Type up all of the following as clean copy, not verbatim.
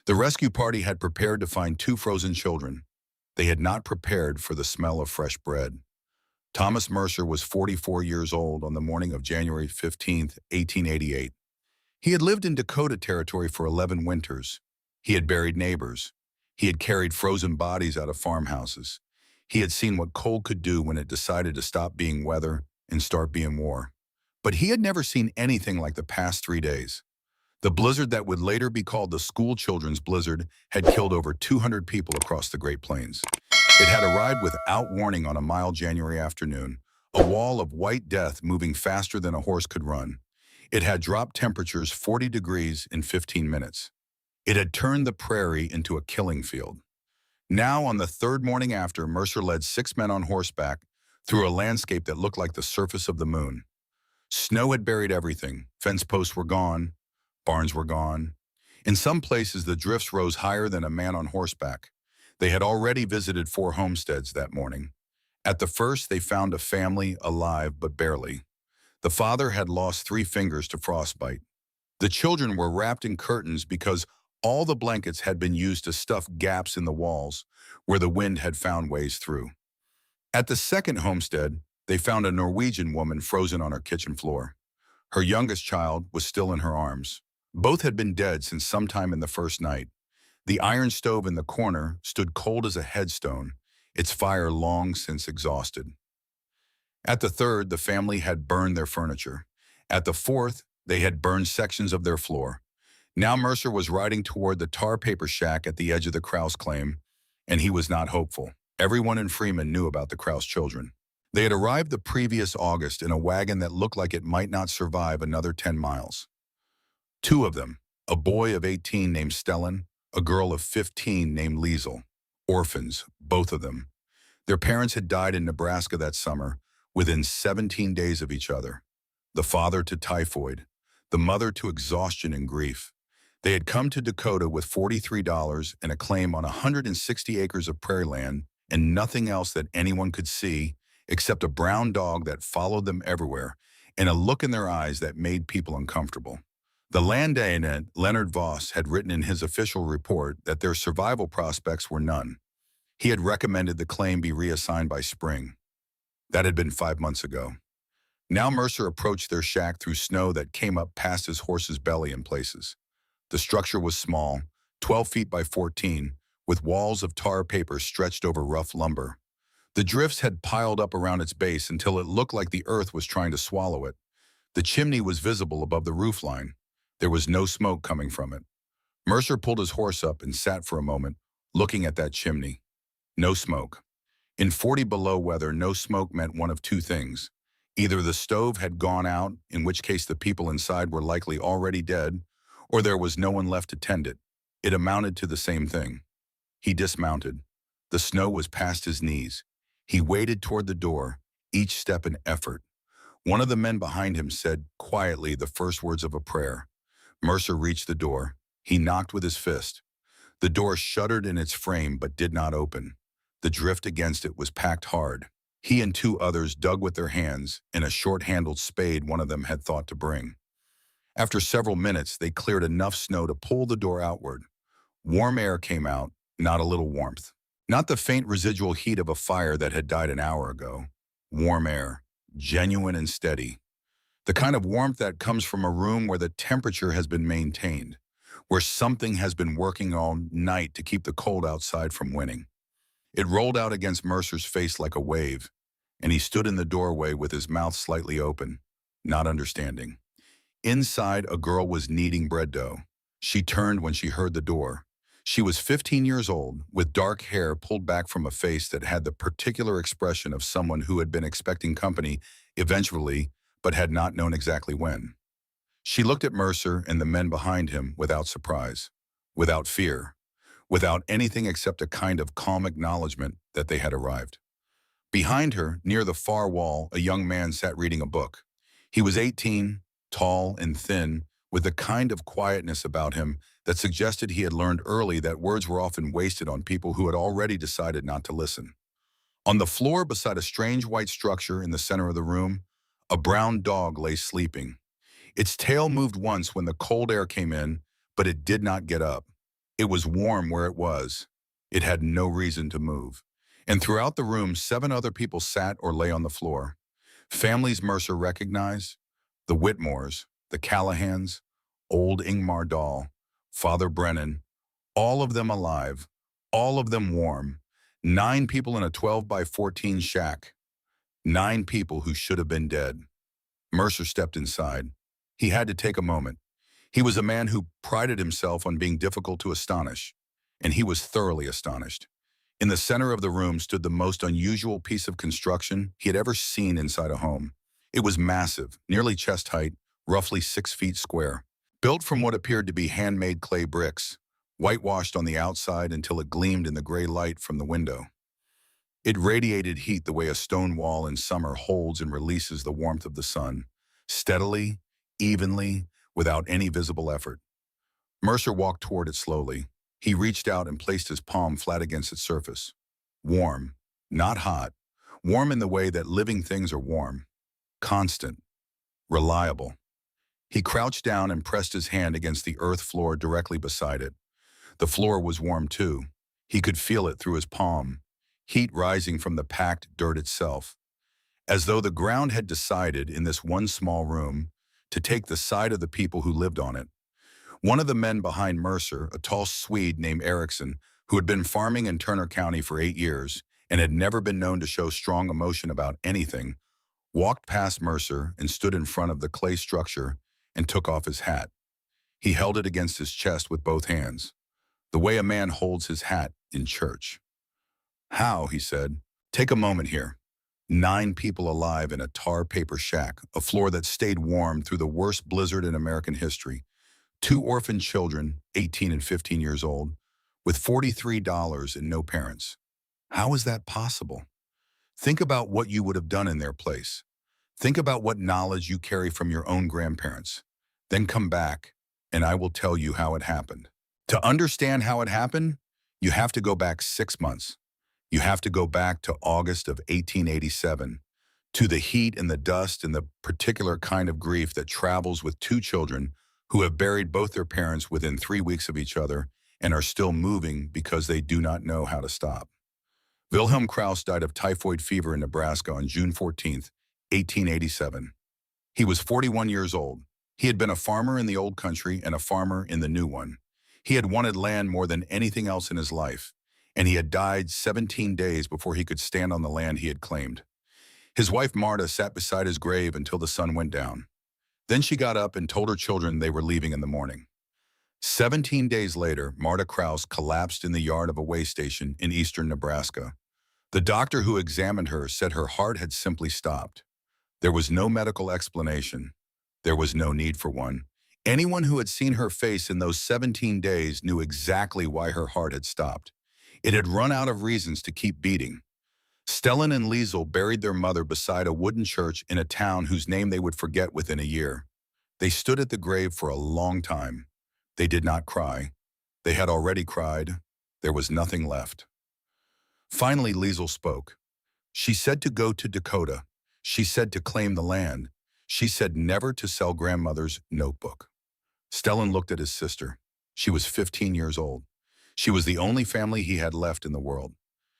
The rescue party had prepared to find two frozen children. They had not prepared for the smell of fresh bread. Thomas Mercer was 44 years old on the morning of January 15th, 1888. He had lived in Dakota Territory for 11 winters. He had buried neighbors. He had carried frozen bodies out of farmhouses. He had seen what cold could do when it decided to stop being weather and start being war. But he had never seen anything like the past 3 days. The blizzard that would later be called the school children's blizzard had killed over 200 people across the Great Plains. It had arrived without warning on a mild January afternoon, a wall of white death moving faster than a horse could run. It had dropped temperatures 40 degrees in 15 minutes. It had turned the prairie into a killing field. Now, on the third morning after, Mercer led 6 men on horseback through a landscape that looked like the surface of the moon. Snow had buried everything. Fence posts were gone. Barns were gone. In some places, the drifts rose higher than a man on horseback. They had already visited 4 homesteads that morning. At the first, they found a family alive, but barely. The father had lost 3 fingers to frostbite. The children were wrapped in curtains because all the blankets had been used to stuff gaps in the walls where the wind had found ways through. At the second homestead, they found a Norwegian woman frozen on her kitchen floor. Her youngest child was still in her arms. Both had been dead since sometime in the first night. The iron stove in the corner stood cold as a headstone, its fire long since exhausted. At the third, the family had burned their furniture. At the fourth, they had burned sections of their floor. Now Mercer was riding toward the tar paper shack at the edge of the Krause claim, and he was not hopeful. Everyone in Freeman knew about the Krause children. They had arrived the previous August in a wagon that looked like it might not survive another 10 miles. 2 of them, a boy of 18 named Stellan, a girl of 15 named Liesel. Orphans, both of them. Their parents had died in Nebraska that summer, within 17 days of each other. The father to typhoid, the mother to exhaustion and grief. They had come to Dakota with $43 and a claim on 160 acres of prairie land and nothing else that anyone could see except a brown dog that followed them everywhere and a look in their eyes that made people uncomfortable. The landowner, Leonard Voss, had written in his official report that their survival prospects were none. He had recommended the claim be reassigned by spring. That had been 5 months ago. Now Mercer approached their shack through snow that came up past his horse's belly in places. The structure was small, 12 feet by 14, with walls of tar paper stretched over rough lumber. The drifts had piled up around its base until it looked like the earth was trying to swallow it. The chimney was visible above the roofline. There was no smoke coming from it. Mercer pulled his horse up and sat for a moment, looking at that chimney. No smoke. In 40 below weather, no smoke meant one of 2 things. Either the stove had gone out, in which case the people inside were likely already dead, or there was no one left to tend it. It amounted to the same thing. He dismounted. The snow was past his knees. He waded toward the door, each step an effort. One of the men behind him said quietly the first words of a prayer. Mercer reached the door. He knocked with his fist. The door shuddered in its frame but did not open. The drift against it was packed hard. He and 2 others dug with their hands in a short-handled spade one of them had thought to bring. After several minutes, they cleared enough snow to pull the door outward. Warm air came out, not a little warmth. Not the faint residual heat of a fire that had died an hour ago. Warm air, genuine and steady. The kind of warmth that comes from a room where the temperature has been maintained, where something has been working all night to keep the cold outside from winning. It rolled out against Mercer's face like a wave, and he stood in the doorway with his mouth slightly open, not understanding. Inside, a girl was kneading bread dough. She turned when she heard the door. She was 15 years old, with dark hair pulled back from a face that had the particular expression of someone who had been expecting company eventually, but had not known exactly when. She looked at Mercer and the men behind him without surprise, without fear, without anything except a kind of calm acknowledgement that they had arrived. Behind her, near the far wall, a young man sat reading a book. He was 18, tall and thin, with a kind of quietness about him that suggested he had learned early that words were often wasted on people who had already decided not to listen. On the floor beside a strange white structure in the center of the room, a brown dog lay sleeping. Its tail moved once when the cold air came in, but it did not get up. It was warm where it was. It had no reason to move. And throughout the room, 7 other people sat or lay on the floor. Families Mercer recognized: the Whitmores, the Callahans, old Ingmar Dahl, Father Brennan, all of them alive, all of them warm. 9 people in a 12 by 14 shack. 9 people who should have been dead. Mercer stepped inside. He had to take a moment. He was a man who prided himself on being difficult to astonish, and he was thoroughly astonished. In the center of the room stood the most unusual piece of construction he had ever seen inside a home. It was massive, nearly chest height, roughly 6 feet square. Built from what appeared to be handmade clay bricks, whitewashed on the outside until it gleamed in the gray light from the window. It radiated heat the way a stone wall in summer holds and releases the warmth of the sun, steadily, evenly, without any visible effort. Mercer walked toward it slowly. He reached out and placed his palm flat against its surface. Warm, not hot. Warm in the way that living things are warm. Constant. Reliable. He crouched down and pressed his hand against the earth floor directly beside it. The floor was warm too. He could feel it through his palm, heat rising from the packed dirt itself. As though the ground had decided, in this one small room, to take the side of the people who lived on it. One of the men behind Mercer, a tall Swede named Eriksson, who had been farming in Turner County for 8 years and had never been known to show strong emotion about anything, walked past Mercer and stood in front of the clay structure and took off his hat. He held it against his chest with both hands, the way a man holds his hat in church. "How?" he said. "Take a moment here. 9 people alive in a tar paper shack, a floor that stayed warm through the worst blizzard in American history. 2 orphan children, 18 and 15 years old, with $43 and no parents. How is that possible? Think about what you would have done in their place. Think about what knowledge you carry from your own grandparents. Then come back, and I will tell you how it happened. To understand how it happened, you have to go back 6 months. You have to go back to August of 1887, to the heat and the dust and the particular kind of grief that travels with 2 children who have buried both their parents within 3 weeks of each other and are still moving because they do not know how to stop." Wilhelm Krauss died of typhoid fever in Nebraska on June 14, 1887. He was 41 years old. He had been a farmer in the old country and a farmer in the new one. He had wanted land more than anything else in his life, and he had died 17 days before he could stand on the land he had claimed. His wife Marta sat beside his grave until the sun went down. Then she got up and told her children they were leaving in the morning. 17 days later, Marta Krauss collapsed in the yard of a way station in eastern Nebraska. The doctor who examined her said her heart had simply stopped. There was no medical explanation. There was no need for one. Anyone who had seen her face in those 17 days knew exactly why her heart had stopped. It had run out of reasons to keep beating. Stellan and Liesel buried their mother beside a wooden church in a town whose name they would forget within a year. They stood at the grave for a long time. They did not cry. They had already cried. There was nothing left. Finally, Liesel spoke. She said to go to Dakota. She said to claim the land. She said never to sell grandmother's notebook. Stellan looked at his sister. She was 15 years old. She was the only family he had left in the world.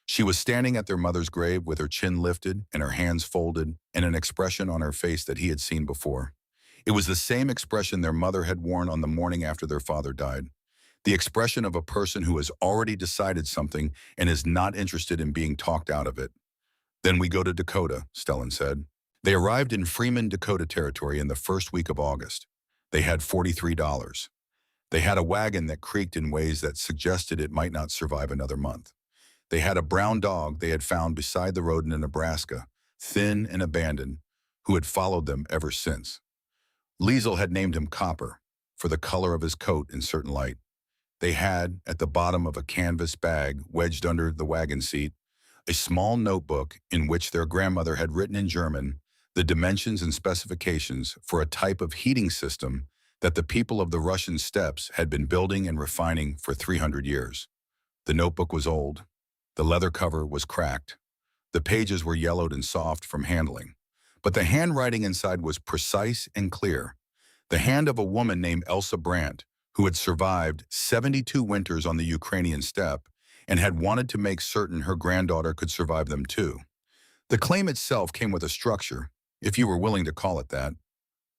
She was standing at their mother's grave with her chin lifted and her hands folded and an expression on her face that he had seen before. It was the same expression their mother had worn on the morning after their father died. The expression of a person who has already decided something and is not interested in being talked out of it. "Then we go to Dakota," Stellan said. They arrived in Freeman, Dakota Territory in the first week of August. They had $43. They had a wagon that creaked in ways that suggested it might not survive another month. They had a brown dog they had found beside the road in Nebraska, thin and abandoned, who had followed them ever since. Liesel had named him Copper, for the color of his coat in certain light. They had, at the bottom of a canvas bag wedged under the wagon seat, a small notebook in which their grandmother had written in German the dimensions and specifications for a type of heating system that the people of the Russian steppes had been building and refining for 300 years. The notebook was old. The leather cover was cracked. The pages were yellowed and soft from handling. But the handwriting inside was precise and clear. The hand of a woman named Elsa Brandt, who had survived 72 winters on the Ukrainian steppe and had wanted to make certain her granddaughter could survive them too. The claim itself came with a structure, if you were willing to call it that.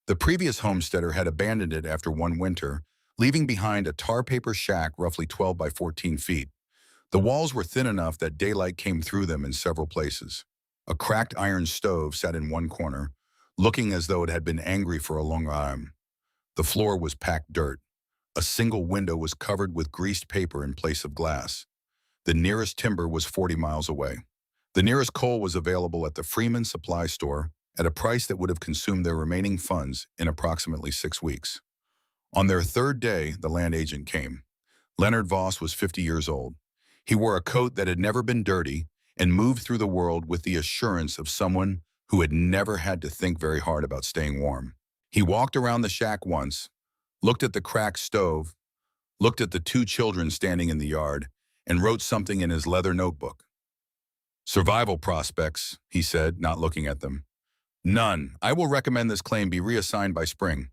The previous homesteader had abandoned it after one winter, leaving behind a tar paper shack roughly 12 by 14 feet. The walls were thin enough that daylight came through them in several places. A cracked iron stove sat in one corner, looking as though it had been angry for a long time. The floor was packed dirt. A single window was covered with greased paper in place of glass. The nearest timber was 40 miles away. The nearest coal was available at the Freeman Supply Store at a price that would have consumed their remaining funds in approximately 6 weeks. On their third day, the land agent came. Leonard Voss was 50 years old. He wore a coat that had never been dirty and moved through the world with the assurance of someone who had never had to think very hard about staying warm. He walked around the shack once, looked at the cracked stove, looked at the 2 children standing in the yard, and wrote something in his leather notebook. "Survival prospects," he said, not looking at them. "None. I will recommend this claim be reassigned by spring."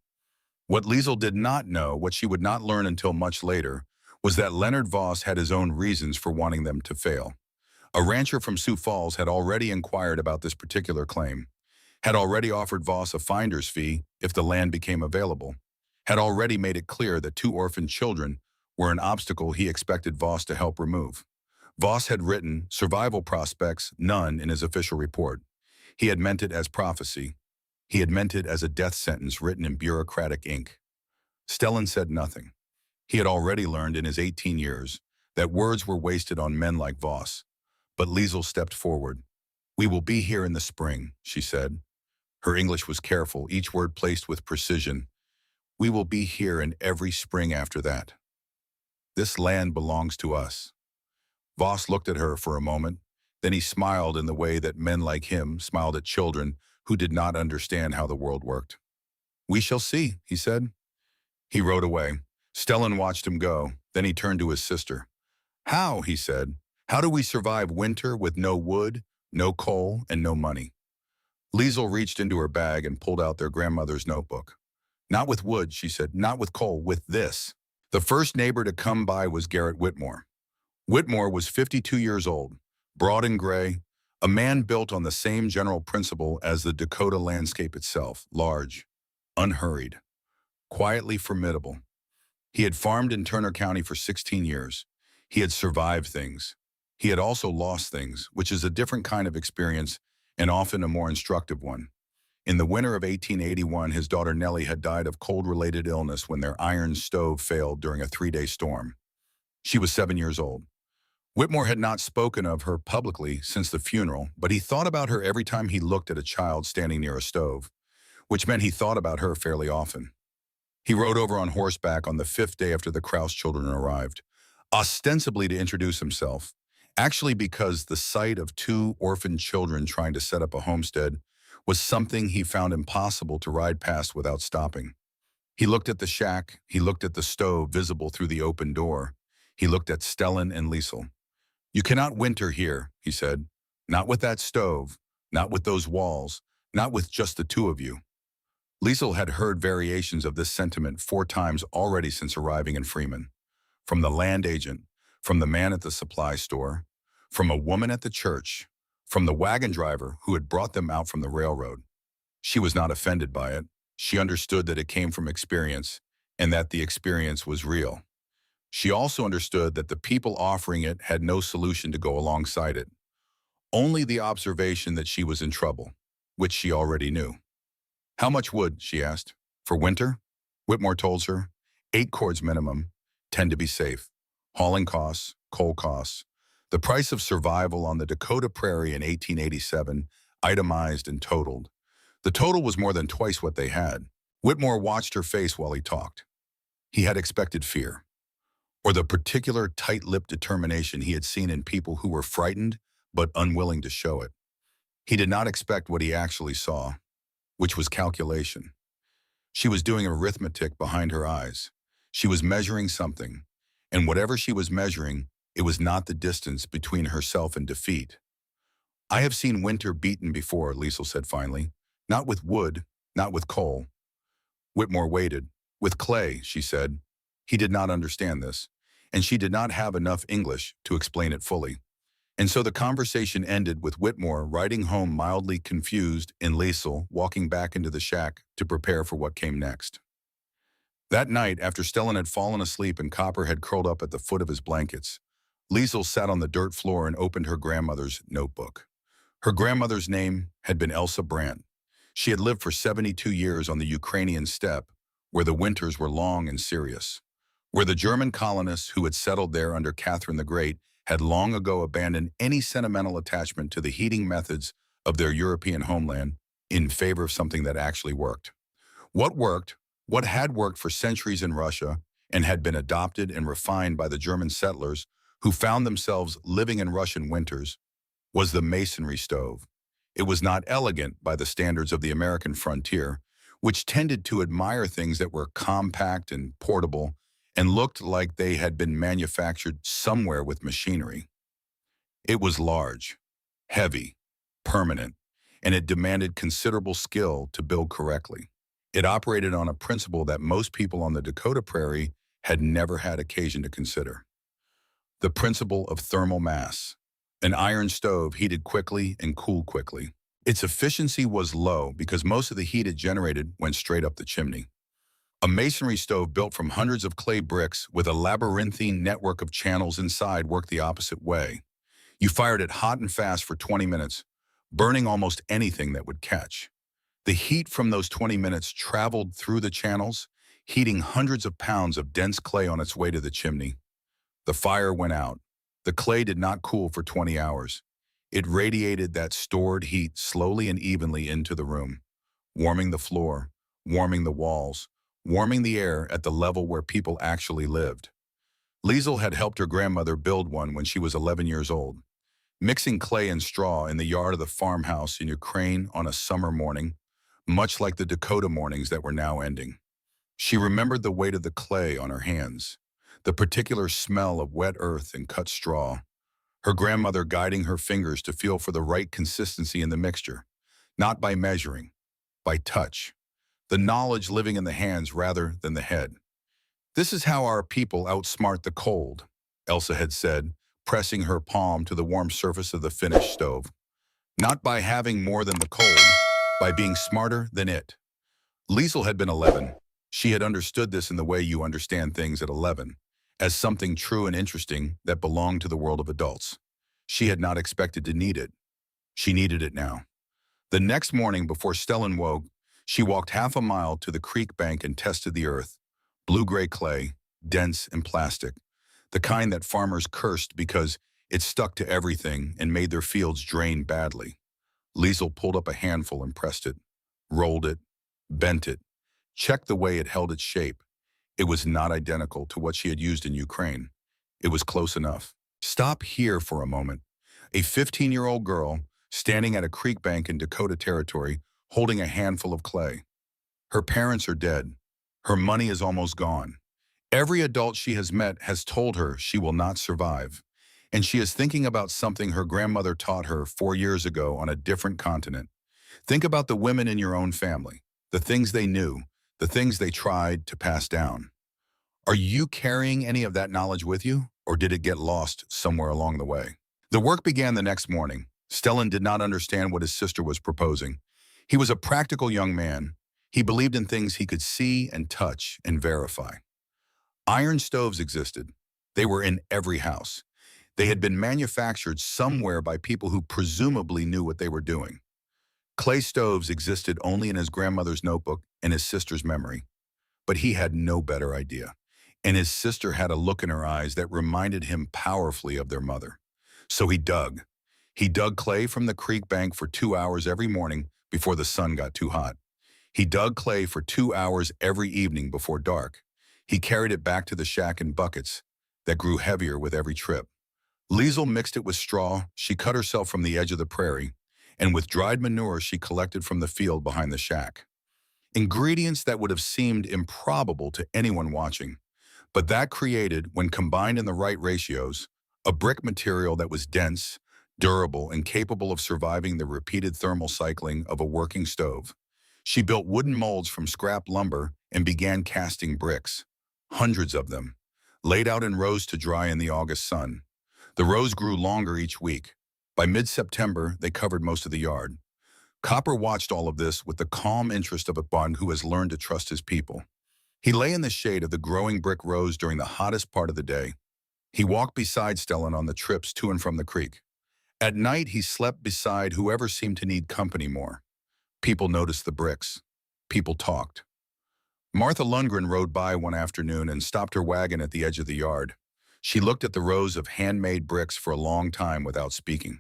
What Liesel did not know, what she would not learn until much later, was that Leonard Voss had his own reasons for wanting them to fail. A rancher from Sioux Falls had already inquired about this particular claim, had already offered Voss a finder's fee if the land became available, had already made it clear that 2 orphaned children were an obstacle he expected Voss to help remove. Voss had written survival prospects none in his official report. He had meant it as prophecy. He had meant it as a death sentence written in bureaucratic ink. Stellan said nothing. He had already learned in his 18 years that words were wasted on men like Voss. But Liesel stepped forward. "We will be here in the spring," she said. Her English was careful, each word placed with precision. "We will be here in every spring after that. This land belongs to us." Voss looked at her for a moment. Then he smiled in the way that men like him smiled at children who did not understand how the world worked. "We shall see," he said. He rode away. Stellan watched him go. Then he turned to his sister. "How?" he said. "How do we survive winter with no wood, no coal, and no money?" Liesel reached into her bag and pulled out their grandmother's notebook. "Not with wood," she said. "Not with coal, with this." The first neighbor to come by was Garrett Whitmore. Whitmore was 52 years old, broad and gray, a man built on the same general principle as the Dakota landscape itself, large, unhurried, quietly formidable. He had farmed in Turner County for 16 years. He had survived things. He had also lost things, which is a different kind of experience and often a more instructive one. In the winter of 1881, his daughter Nellie had died of cold-related illness when their iron stove failed during a 3-day storm. She was 7 years old. Whitmore had not spoken of her publicly since the funeral, but he thought about her every time he looked at a child standing near a stove, which meant he thought about her fairly often. He rode over on horseback on the 5th day after the Krause children arrived, ostensibly to introduce himself, actually because the sight of 2 orphaned children trying to set up a homestead was something he found impossible to ride past without stopping. He looked at the shack, he looked at the stove visible through the open door, he looked at Stellan and Liesel. "You cannot winter here," he said. "Not with that stove, not with those walls, not with just the 2 of you." Liesel had heard variations of this sentiment 4 times already since arriving in Freeman. From the land agent, from the man at the supply store, from a woman at the church, from the wagon driver who had brought them out from the railroad. She was not offended by it. She understood that it came from experience and that the experience was real. She also understood that the people offering it had no solution to go alongside it. Only the observation that she was in trouble, which she already knew. "How much wood?" she asked. "For winter?" Whitmore told her. 8 cords minimum, 10 to be safe. Hauling costs, coal costs. The price of survival on the Dakota prairie in 1887, itemized and totaled. The total was more than twice what they had. Whitmore watched her face while he talked. He had expected fear, or the particular tight-lipped determination he had seen in people who were frightened but unwilling to show it. He did not expect what he actually saw, which was calculation. She was doing arithmetic behind her eyes. She was measuring something, and whatever she was measuring, it was not the distance between herself and defeat. "I have seen winter beaten before," Liesel said finally. "Not with wood, not with coal." Whitmore waited. "With clay," she said. He did not understand this, and she did not have enough English to explain it fully. And so the conversation ended with Whitmore riding home mildly confused and Liesel walking back into the shack to prepare for what came next. That night, after Stellan had fallen asleep and Copper had curled up at the foot of his blankets, Liesel sat on the dirt floor and opened her grandmother's notebook. Her grandmother's name had been Elsa Brandt. She had lived for 72 years on the Ukrainian steppe, where the winters were long and serious, where the German colonists who had settled there under Catherine the Great had long ago abandoned any sentimental attachment to the heating methods of their European homeland in favor of something that actually worked. What worked, what had worked for centuries in Russia and had been adopted and refined by the German settlers who found themselves living in Russian winters, was the masonry stove. It was not elegant by the standards of the American frontier, which tended to admire things that were compact and portable and looked like they had been manufactured somewhere with machinery. It was large, heavy, permanent, and it demanded considerable skill to build correctly. It operated on a principle that most people on the Dakota Prairie had never had occasion to consider. The principle of thermal mass. An iron stove heated quickly and cooled quickly. Its efficiency was low because most of the heat it generated went straight up the chimney. A masonry stove built from hundreds of clay bricks with a labyrinthine network of channels inside worked the opposite way. You fired it hot and fast for 20 minutes, burning almost anything that would catch. The heat from those 20 minutes traveled through the channels, heating hundreds of pounds of dense clay on its way to the chimney. The fire went out. The clay did not cool for 20 hours. It radiated that stored heat slowly and evenly into the room, warming the floor, warming the walls, warming the air at the level where people actually lived. Liesel had helped her grandmother build one when she was 11 years old. Mixing clay and straw in the yard of the farmhouse in Ukraine on a summer morning, much like the Dakota mornings that were now ending. She remembered the weight of the clay on her hands, the particular smell of wet earth and cut straw, her grandmother guiding her fingers to feel for the right consistency in the mixture, not by measuring, by touch, the knowledge living in the hands rather than the head. "This is how our people outsmart the cold," Elsa had said, pressing her palm to the warm surface of the finished stove. "Not by having more than the cold, by being smarter than it." Liesel had been 11. She had understood this in the way you understand things at 11, as something true and interesting that belonged to the world of adults. She had not expected to need it. She needed it now. The next morning before Stellan woke, she walked half a mile to the creek bank and tested the earth. Blue-gray clay, dense and plastic, the kind that farmers cursed because it stuck to everything and made their fields drain badly. Liesel pulled up a handful and pressed it, rolled it, bent it, checked the way it held its shape. It was not identical to what she had used in Ukraine. It was close enough. Stop here for a moment. A 15-year-old girl standing at a creek bank in Dakota Territory holding a handful of clay. Her parents are dead. Her money is almost gone. Every adult she has met has told her she will not survive. And she is thinking about something her grandmother taught her 4 years ago on a different continent. Think about the women in your own family, the things they knew, the things they tried to pass down. Are you carrying any of that knowledge with you, or did it get lost somewhere along the way? The work began the next morning. Stellan did not understand what his sister was proposing. He was a practical young man. He believed in things he could see and touch and verify. Iron stoves existed. They were in every house. They had been manufactured somewhere by people who presumably knew what they were doing. Clay stoves existed only in his grandmother's notebook and his sister's memory. But he had no better idea. And his sister had a look in her eyes that reminded him powerfully of their mother. So he dug. He dug clay from the creek bank for 2 hours every morning before the sun got too hot. He dug clay for 2 hours every evening before dark. He carried it back to the shack in buckets that grew heavier with every trip. Liesel mixed it with straw. She cut herself from the edge of the prairie, and with dried manure she collected from the field behind the shack. Ingredients that would have seemed improbable to anyone watching, but that created, when combined in the right ratios, a brick material that was dense, durable, and capable of surviving the repeated thermal cycling of a working stove. She built wooden molds from scrap lumber and began casting bricks. hundreds of them, laid out in rows to dry in the August sun. The rows grew longer each week. By mid-September, they covered most of the yard. Copper watched all of this with the calm interest of a bond who has learned to trust his people. He lay in the shade of the growing brick rows during the hottest part of the day. He walked beside Stellan on the trips to and from the creek. At night, he slept beside whoever seemed to need company more. People noticed the bricks. People talked. Martha Lundgren rode by one afternoon and stopped her wagon at the edge of the yard. She looked at the rows of handmade bricks for a long time without speaking.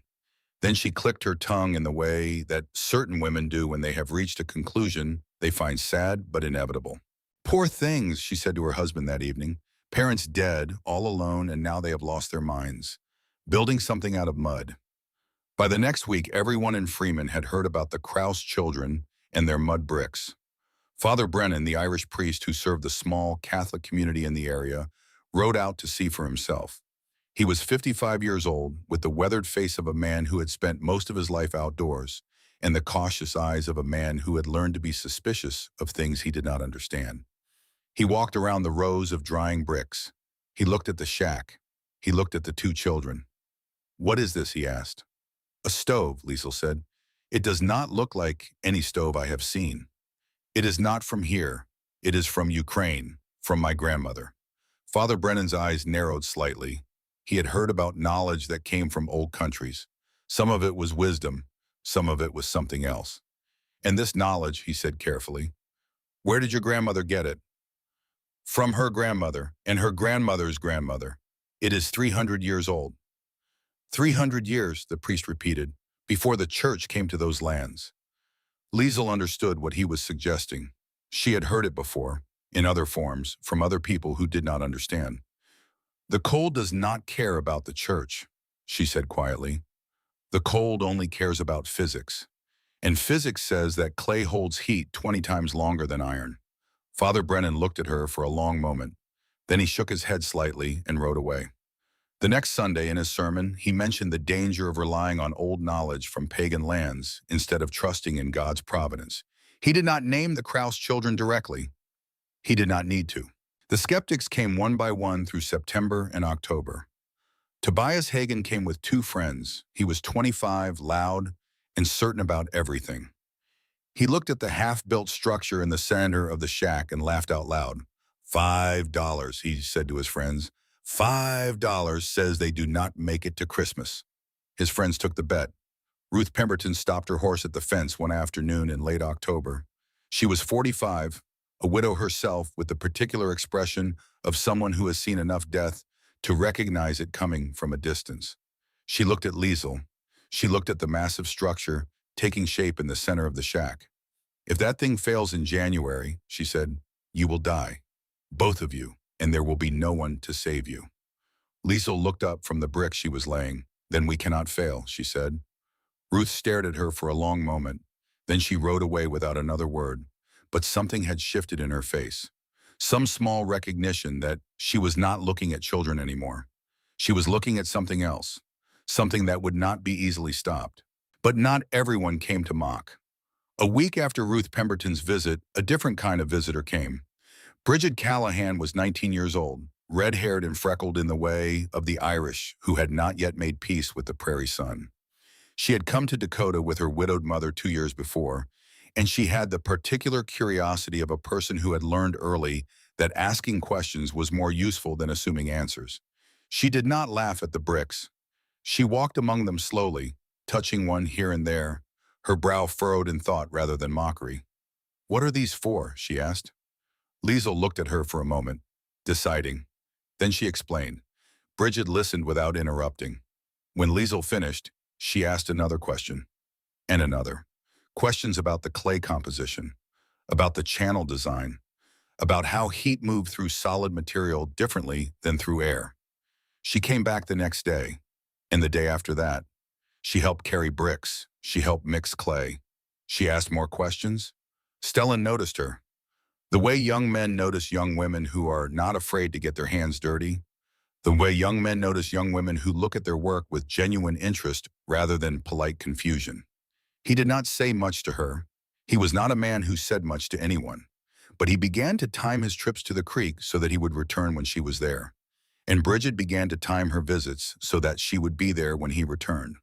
Then she clicked her tongue in the way that certain women do when they have reached a conclusion they find sad but inevitable. "Poor things," she said to her husband that evening. "Parents dead, all alone, and now they have lost their minds. Building something out of mud." By the next week, everyone in Freeman had heard about the Krause children and their mud bricks. Father Brennan, the Irish priest who served the small Catholic community in the area, rode out to see for himself. He was 55 years old, with the weathered face of a man who had spent most of his life outdoors, and the cautious eyes of a man who had learned to be suspicious of things he did not understand. He walked around the rows of drying bricks. He looked at the shack. He looked at the two children. "What is this?" he asked. "A stove," Liesel said. "It does not look like any stove I have seen. It is not from here. It is from Ukraine, from my grandmother." Father Brennan's eyes narrowed slightly. He had heard about knowledge that came from old countries. Some of it was wisdom, some of it was something else. "And this knowledge," he said carefully, "where did your grandmother get it?" "From her grandmother and her grandmother's grandmother. It is 300 years old." 300 years, the priest repeated, before the church came to those lands. Liesel understood what he was suggesting. She had heard it before, in other forms, from other people who did not understand. "The cold does not care about the church," she said quietly. "The cold only cares about physics. And physics says that clay holds heat 20 times longer than iron." Father Brennan looked at her for a long moment. Then he shook his head slightly and rode away. The next Sunday in his sermon, he mentioned the danger of relying on old knowledge from pagan lands instead of trusting in God's providence. He did not name the Krause children directly. He did not need to. The skeptics came one by one through September and October. Tobias Hagen came with two friends. He was 25, loud, and certain about everything. He looked at the half-built structure in the center of the shack and laughed out loud. $5, he said to his friends. $5 says they do not make it to Christmas. His friends took the bet. Ruth Pemberton stopped her horse at the fence one afternoon in late October. She was 45, a widow herself, with the particular expression of someone who has seen enough death to recognize it coming from a distance. She looked at Liesel. She looked at the massive structure taking shape in the center of the shack. "If that thing fails in January," she said, "you will die. Both of you, and there will be no one to save you." Liesel looked up from the brick she was laying. "Then we cannot fail," she said. Ruth stared at her for a long moment. Then she rode away without another word. But something had shifted in her face. Some small recognition that she was not looking at children anymore. She was looking at something else, something that would not be easily stopped. But not everyone came to mock. A week after Ruth Pemberton's visit, a different kind of visitor came. Bridget Callahan was 19 years old, red-haired and freckled in the way of the Irish who had not yet made peace with the prairie sun. She had come to Dakota with her widowed mother 2 years before, and she had the particular curiosity of a person who had learned early that asking questions was more useful than assuming answers. She did not laugh at the bricks. She walked among them slowly, touching one here and there, her brow furrowed in thought rather than mockery. "What are these for?" she asked. Liesel looked at her for a moment, deciding. Then she explained. Bridget listened without interrupting. When Liesel finished, she asked another question, and another. Questions about the clay composition, about the channel design, about how heat moved through solid material differently than through air. She came back the next day, and the day after that. She helped carry bricks. She helped mix clay. She asked more questions. Stellan noticed her. The way young men notice young women who are not afraid to get their hands dirty. The way young men notice young women who look at their work with genuine interest rather than polite confusion. He did not say much to her. He was not a man who said much to anyone. But he began to time his trips to the creek so that he would return when she was there. And Bridget began to time her visits so that she would be there when he returned.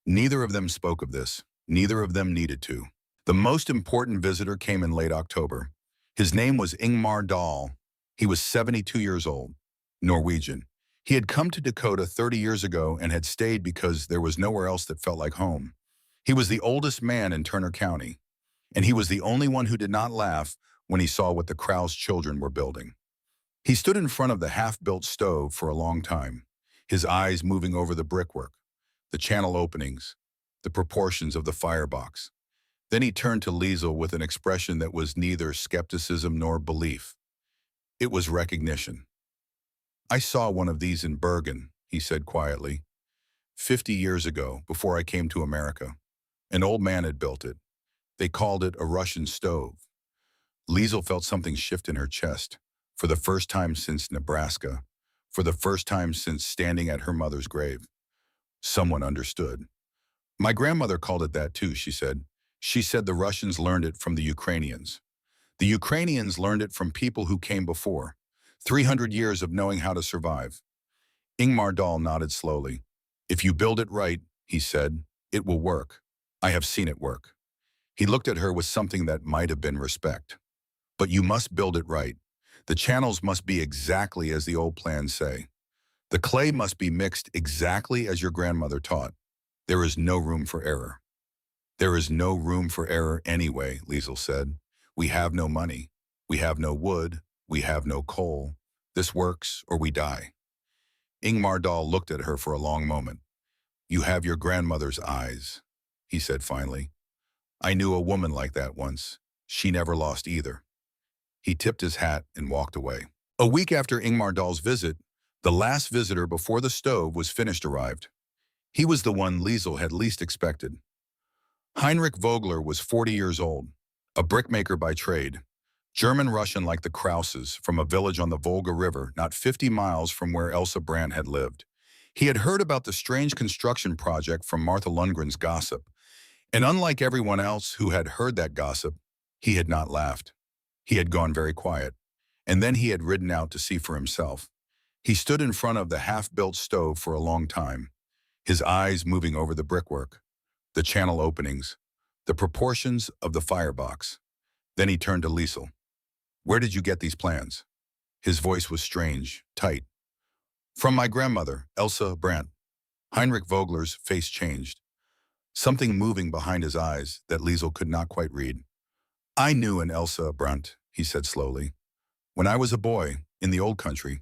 Neither of them spoke of this. Neither of them needed to. The most important visitor came in late October. His name was Ingmar Dahl. He was 72 years old, Norwegian. He had come to Dakota 30 years ago and had stayed because there was nowhere else that felt like home. He was the oldest man in Turner County, and he was the only one who did not laugh when he saw what the Krause children were building. He stood in front of the half-built stove for a long time, his eyes moving over the brickwork, the channel openings, the proportions of the firebox. Then he turned to Liesel with an expression that was neither skepticism nor belief. It was recognition. "I saw one of these in Bergen," he said quietly. 50 years ago, before I came to America. An old man had built it. They called it a Russian stove." Liesel felt something shift in her chest, for the first time since Nebraska, for the first time since standing at her mother's grave. Someone understood. "My grandmother called it that too," she said. "She said the Russians learned it from the Ukrainians. The Ukrainians learned it from people who came before. 300 years of knowing how to survive." Ingmar Dahl nodded slowly. "If you build it right," he said, "it will work. I have seen it work." He looked at her with something that might have been respect. "But you must build it right. The channels must be exactly as the old plans say. The clay must be mixed exactly as your grandmother taught. There is no room for error." "There is no room for error anyway," Liesel said. "We have no money. We have no wood. We have no coal. This works or we die." Ingmar Dahl looked at her for a long moment. "You have your grandmother's eyes," he said finally. "I knew a woman like that once. She never lost either." He tipped his hat and walked away. A week after Ingmar Dahl's visit, the last visitor before the stove was finished arrived. He was the one Liesel had least expected. Heinrich Vogler was 40 years old, a brickmaker by trade, German-Russian like the Krauses, from a village on the Volga River, not 50 miles from where Elsa Brandt had lived. He had heard about the strange construction project from Martha Lundgren's gossip, and unlike everyone else who had heard that gossip, he had not laughed. He had gone very quiet, and then he had ridden out to see for himself. He stood in front of the half-built stove for a long time, his eyes moving over the brickwork, the channel openings, the proportions of the firebox. Then he turned to Liesel. "Where did you get these plans?" His voice was strange, tight. "From my grandmother, Elsa Brandt." Heinrich Vogler's face changed, something moving behind his eyes that Liesel could not quite read. "I knew an Elsa Brandt," he said slowly. "When I was a boy, in the old country.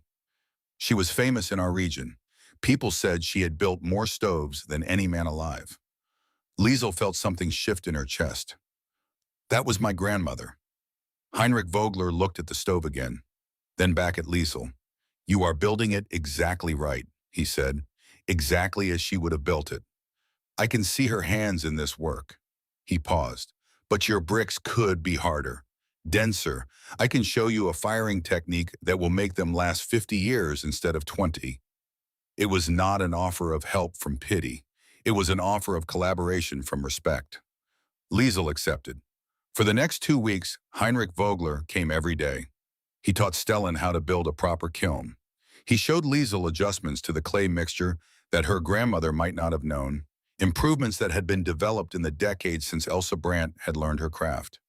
She was famous in our region. People said she had built more stoves than any man alive." Liesel felt something shift in her chest. "That was my grandmother." Heinrich Vogler looked at the stove again, then back at Liesel. "You are building it exactly right," he said, "exactly as she would have built it. I can see her hands in this work." He paused. "But your bricks could be harder, denser. I can show you a firing technique that will make them last 50 years instead of 20. It was not an offer of help from pity. It was an offer of collaboration from respect. Liesel accepted. For the next 2 weeks, Heinrich Vogler came every day. He taught Stellan how to build a proper kiln. He showed Liesel adjustments to the clay mixture that her grandmother might not have known, improvements that had been developed in the decades since Elsa Brandt had learned her craft.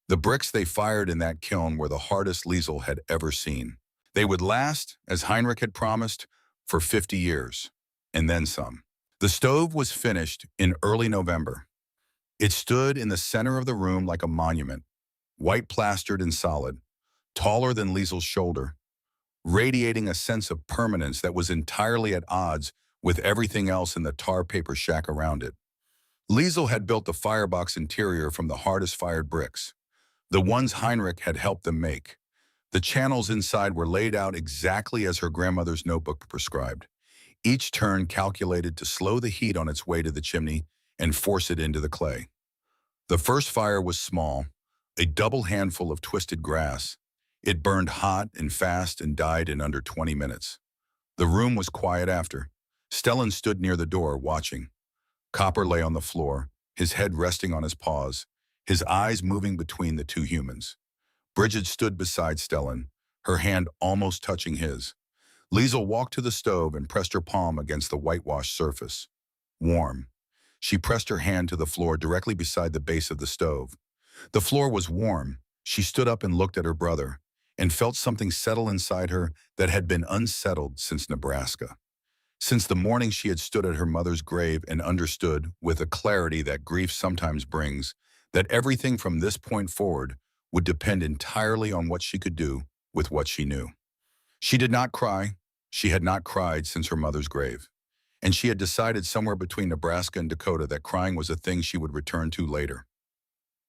The bricks they fired in that kiln were the hardest Liesel had ever seen. They would last, as Heinrich had promised, for 50 years, and then some. The stove was finished in early November. It stood in the center of the room like a monument, white plastered and solid, taller than Liesel's shoulder, radiating a sense of permanence that was entirely at odds with everything else in the tar paper shack around it. Liesel had built the firebox interior from the hardest fired bricks, the ones Heinrich had helped them make. The channels inside were laid out exactly as her grandmother's notebook prescribed, each turn calculated to slow the heat on its way to the chimney and force it into the clay. The first fire was small, a double handful of twisted grass. It burned hot and fast and died in under 20 minutes. The room was quiet after. Stellan stood near the door, watching. Copper lay on the floor, his head resting on his paws, his eyes moving between the two humans. Bridget stood beside Stellan, her hand almost touching his. Liesel walked to the stove and pressed her palm against the whitewashed surface. Warm. She pressed her hand to the floor directly beside the base of the stove. The floor was warm. She stood up and looked at her brother and felt something settle inside her that had been unsettled since Nebraska. Since the morning she had stood at her mother's grave and understood, with a clarity that grief sometimes brings, that everything from this point forward would depend entirely on what she could do with what she knew. She did not cry. She had not cried since her mother's grave. And she had decided somewhere between Nebraska and Dakota that crying was a thing she would return to later,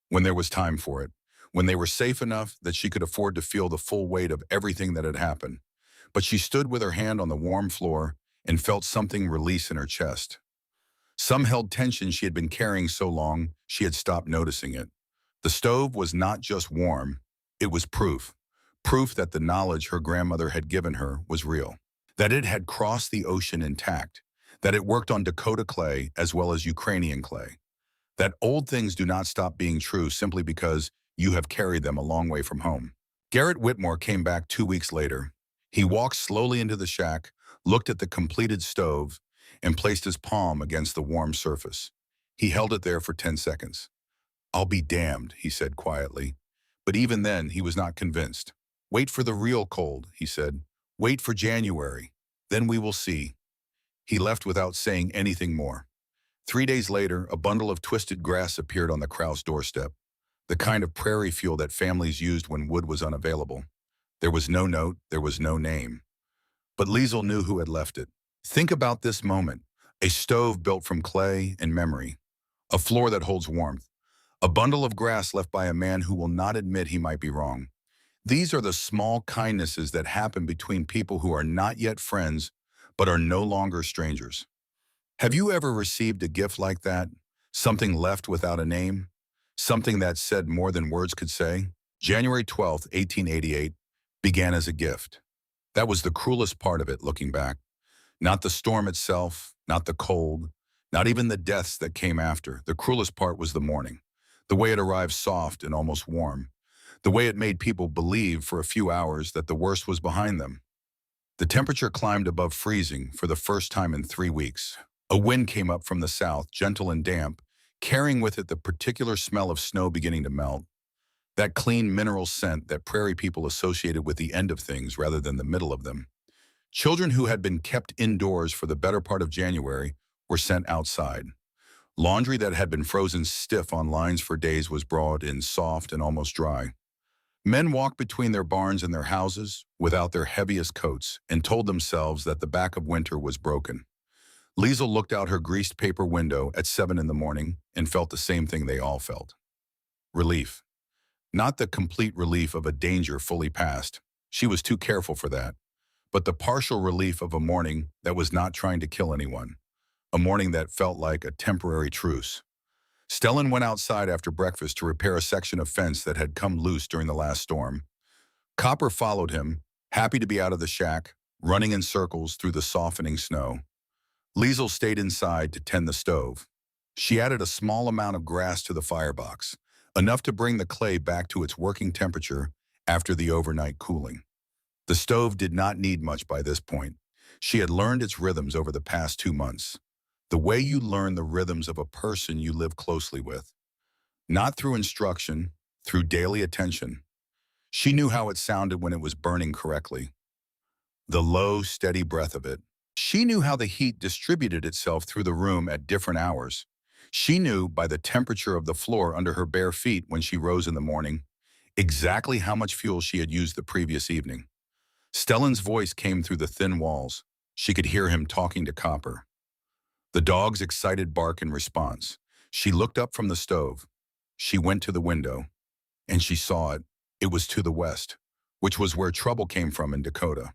when there was time for it, when they were safe enough that she could afford to feel the full weight of everything that had happened. But she stood with her hand on the warm floor and felt something release in her chest. Some held tension she had been carrying so long she had stopped noticing it. The stove was not just warm, it was proof. Proof that the knowledge her grandmother had given her was real. That it had crossed the ocean intact. That it worked on Dakota clay as well as Ukrainian clay. That old things do not stop being true simply because you have carried them a long way from home. Garrett Whitmore came back 2 weeks later. He walked slowly into the shack, looked at the completed stove, and placed his palm against the warm surface. He held it there for 10 seconds. "I'll be damned," he said quietly. But even then, he was not convinced. "Wait for the real cold," he said. "Wait for January. Then we will see." He left without saying anything more. 3 days later, a bundle of twisted grass appeared on the Kraus doorstep, the kind of prairie fuel that families used when wood was unavailable. There was no note, there was no name. But Liesel knew who had left it. Think about this moment. A stove built from clay and memory. A floor that holds warmth. A bundle of grass left by a man who will not admit he might be wrong. These are the small kindnesses that happen between people who are not yet friends, but are no longer strangers. Have you ever received a gift like that? Something left without a name? Something that said more than words could say? January 12th, 1888, began as a gift. That was the cruelest part of it, looking back. Not the storm itself, not the cold, not even the deaths that came after. The cruelest part was the morning. The way it arrived soft and almost warm. The way it made people believe for a few hours that the worst was behind them. The temperature climbed above freezing for the first time in 3 weeks. A wind came up from the south, gentle and damp, carrying with it the particular smell of snow beginning to melt. That clean mineral scent that prairie people associated with the end of things rather than the middle of them. Children who had been kept indoors for the better part of January were sent outside. Laundry that had been frozen stiff on lines for days was brought in soft and almost dry. Men walked between their barns and their houses without their heaviest coats and told themselves that the back of winter was broken. Liesel looked out her greased paper window at 7 in the morning and felt the same thing they all felt. Relief. Not the complete relief of a danger fully past. She was too careful for that. But the partial relief of a morning that was not trying to kill anyone. A morning that felt like a temporary truce. Stellan went outside after breakfast to repair a section of fence that had come loose during the last storm. Copper followed him, happy to be out of the shack, running in circles through the softening snow. Liesel stayed inside to tend the stove. She added a small amount of grass to the firebox, enough to bring the clay back to its working temperature after the overnight cooling. The stove did not need much by this point. She had learned its rhythms over the past 2 months. The way you learn the rhythms of a person you live closely with. Not through instruction, through daily attention. She knew how it sounded when it was burning correctly. The low, steady breath of it. She knew how the heat distributed itself through the room at different hours. She knew by the temperature of the floor under her bare feet when she rose in the morning exactly how much fuel she had used the previous evening. Stellan's voice came through the thin walls. She could hear him talking to Copper. The dog's excited bark in response. She looked up from the stove. She went to the window, and she saw it. It was to the west, which was where trouble came from in Dakota.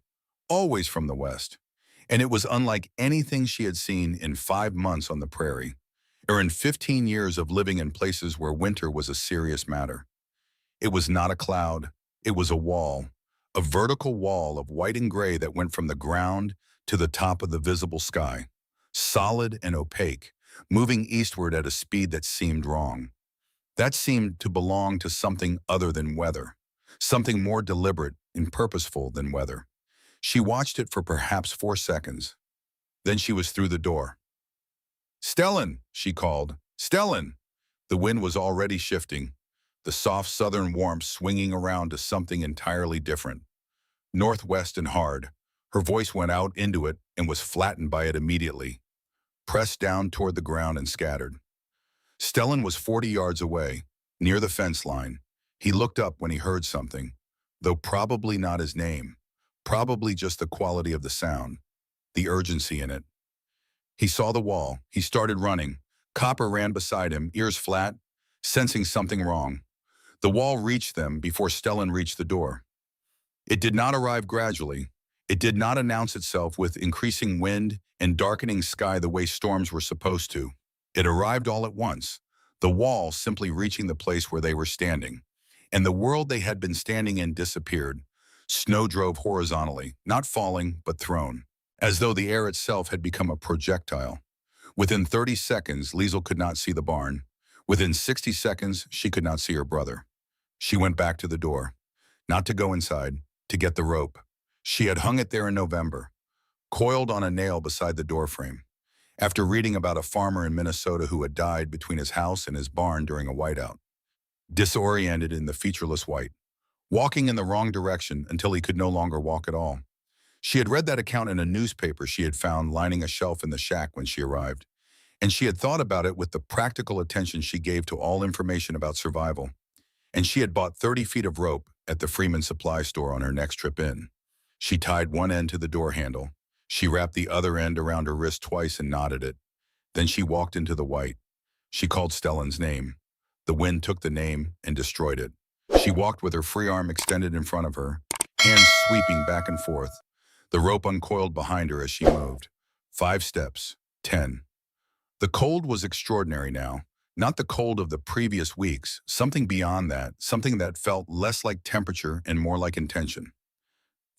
Always from the west. And it was unlike anything she had seen in 5 months on the prairie, or in 15 years of living in places where winter was a serious matter. It was not a cloud. It was a wall, a vertical wall of white and gray that went from the ground to the top of the visible sky, solid and opaque, moving eastward at a speed that seemed wrong. That seemed to belong to something other than weather, something more deliberate and purposeful than weather. She watched it for perhaps 4 seconds. Then she was through the door. "Stellan!" she called. "Stellan!" The wind was already shifting, the soft southern warmth swinging around to something entirely different. Northwest and hard. Her voice went out into it and was flattened by it immediately, pressed down toward the ground and scattered. Stellan was 40 yards away, near the fence line. He looked up when he heard something, though probably not his name, probably just the quality of the sound, the urgency in it. He saw the wall. He started running. Copper ran beside him, ears flat, sensing something wrong. The wall reached them before Stellan reached the door. It did not arrive gradually. It did not announce itself with increasing wind and darkening sky the way storms were supposed to. It arrived all at once, the wall simply reaching the place where they were standing. And the world they had been standing in disappeared. Snow drove horizontally, not falling, but thrown, as though the air itself had become a projectile. Within 30 seconds, Liesel could not see the barn. Within 60 seconds, she could not see her brother. She went back to the door, not to go inside, to get the rope. She had hung it there in November, coiled on a nail beside the doorframe, after reading about a farmer in Minnesota who had died between his house and his barn during a whiteout. Disoriented in the featureless white, walking in the wrong direction until he could no longer walk at all. She had read that account in a newspaper she had found lining a shelf in the shack when she arrived, and she had thought about it with the practical attention she gave to all information about survival. And she had bought 30 feet of rope at the Freeman Supply Store on her next trip in. She tied one end to the door handle. She wrapped the other end around her wrist twice and knotted it. Then she walked into the white. She called Stellan's name. The wind took the name and destroyed it. She walked with her free arm extended in front of her, hands sweeping back and forth. The rope uncoiled behind her as she moved. 5 steps, 10. The cold was extraordinary now. Not the cold of the previous weeks, something beyond that, something that felt less like temperature and more like intention.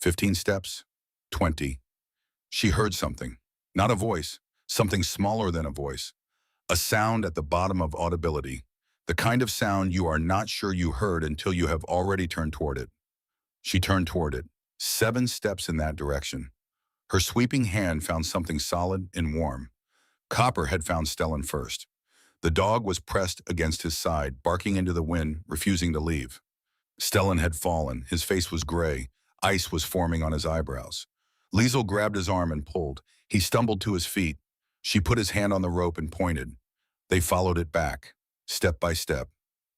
15 steps, 20. She heard something, not a voice, something smaller than a voice. A sound at the bottom of audibility, the kind of sound you are not sure you heard until you have already turned toward it. She turned toward it, 7 steps in that direction. Her sweeping hand found something solid and warm. Copper had found Stellan first. The dog was pressed against his side, barking into the wind, refusing to leave. Stellan had fallen. His face was gray. Ice was forming on his eyebrows. Liesel grabbed his arm and pulled. He stumbled to his feet. She put his hand on the rope and pointed. They followed it back, step by step,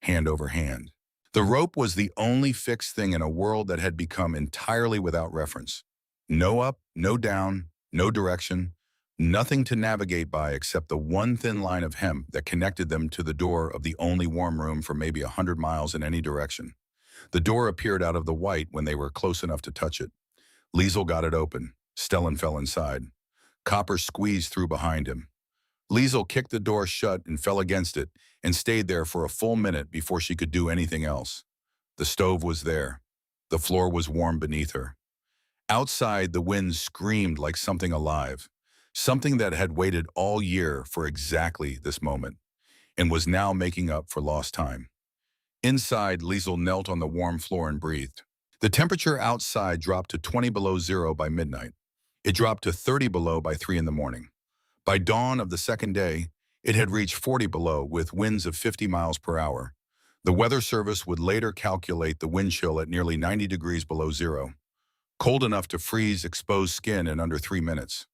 hand over hand. The rope was the only fixed thing in a world that had become entirely without reference. No up, no down, no direction, nothing to navigate by except the one thin line of hemp that connected them to the door of the only warm room for maybe 100 miles in any direction. The door appeared out of the white when they were close enough to touch it. Liesel got it open. Stellan fell inside. Copper squeezed through behind him. Liesel kicked the door shut and fell against it and stayed there for a full minute before she could do anything else. The stove was there. The floor was warm beneath her. Outside, the wind screamed like something alive, something that had waited all year for exactly this moment and was now making up for lost time. Inside, Liesel knelt on the warm floor and breathed. The temperature outside dropped to 20 below zero by midnight. It dropped to 30 below by 3 in the morning. By dawn of the second day, it had reached 40 below with winds of 50 miles per hour. The Weather Service would later calculate the wind chill at nearly 90 degrees below zero. Cold enough to freeze exposed skin in under 3 minutes.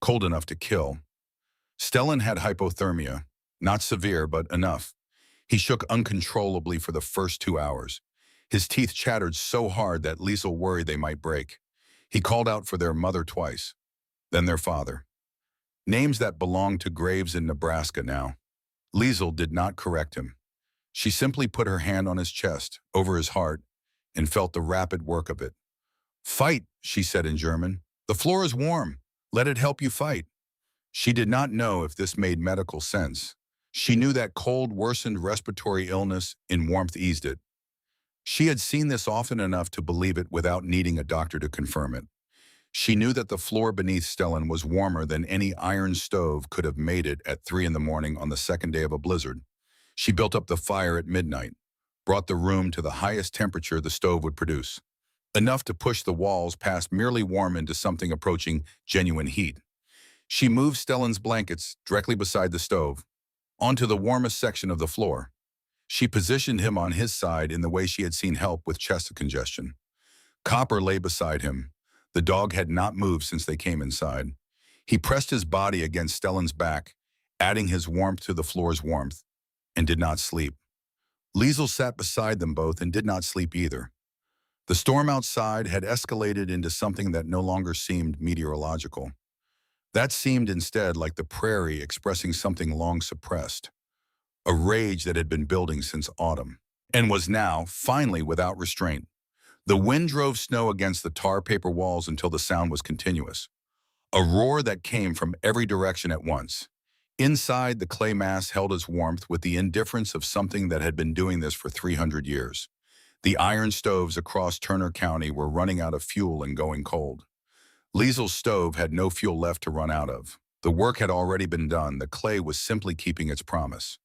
Cold enough to kill. Stellan had hypothermia, not severe, but enough. He shook uncontrollably for the first 2 hours. His teeth chattered so hard that Liesel worried they might break. He called out for their mother twice, then their father. Names that belonged to graves in Nebraska now. Liesel did not correct him. She simply put her hand on his chest, over his heart, and felt the rapid work of it. "Fight," she said in German. "The floor is warm. Let it help you fight." She did not know if this made medical sense. She knew that cold worsened respiratory illness and warmth eased it. She had seen this often enough to believe it without needing a doctor to confirm it. She knew that the floor beneath Stellan was warmer than any iron stove could have made it at 3 in the morning on the second day of a blizzard. She built up the fire at midnight. brought the room to the highest temperature the stove would produce, enough to push the walls past merely warm into something approaching genuine heat. She moved Stellan's blankets directly beside the stove, onto the warmest section of the floor. She positioned him on his side in the way she had seen help with chest congestion. Copper lay beside him. The dog had not moved since they came inside. He pressed his body against Stellan's back, adding his warmth to the floor's warmth, and did not sleep. Liesel sat beside them both and did not sleep either. The storm outside had escalated into something that no longer seemed meteorological. That seemed instead like the prairie expressing something long suppressed, a rage that had been building since autumn, and was now, finally, without restraint. The wind drove snow against the tar paper walls until the sound was continuous, a roar that came from every direction at once. Inside, the clay mass held its warmth with the indifference of something that had been doing this for 300 years. The iron stoves across Turner County were running out of fuel and going cold. Liesel's stove had no fuel left to run out of. The work had already been done. The clay was simply keeping its promise.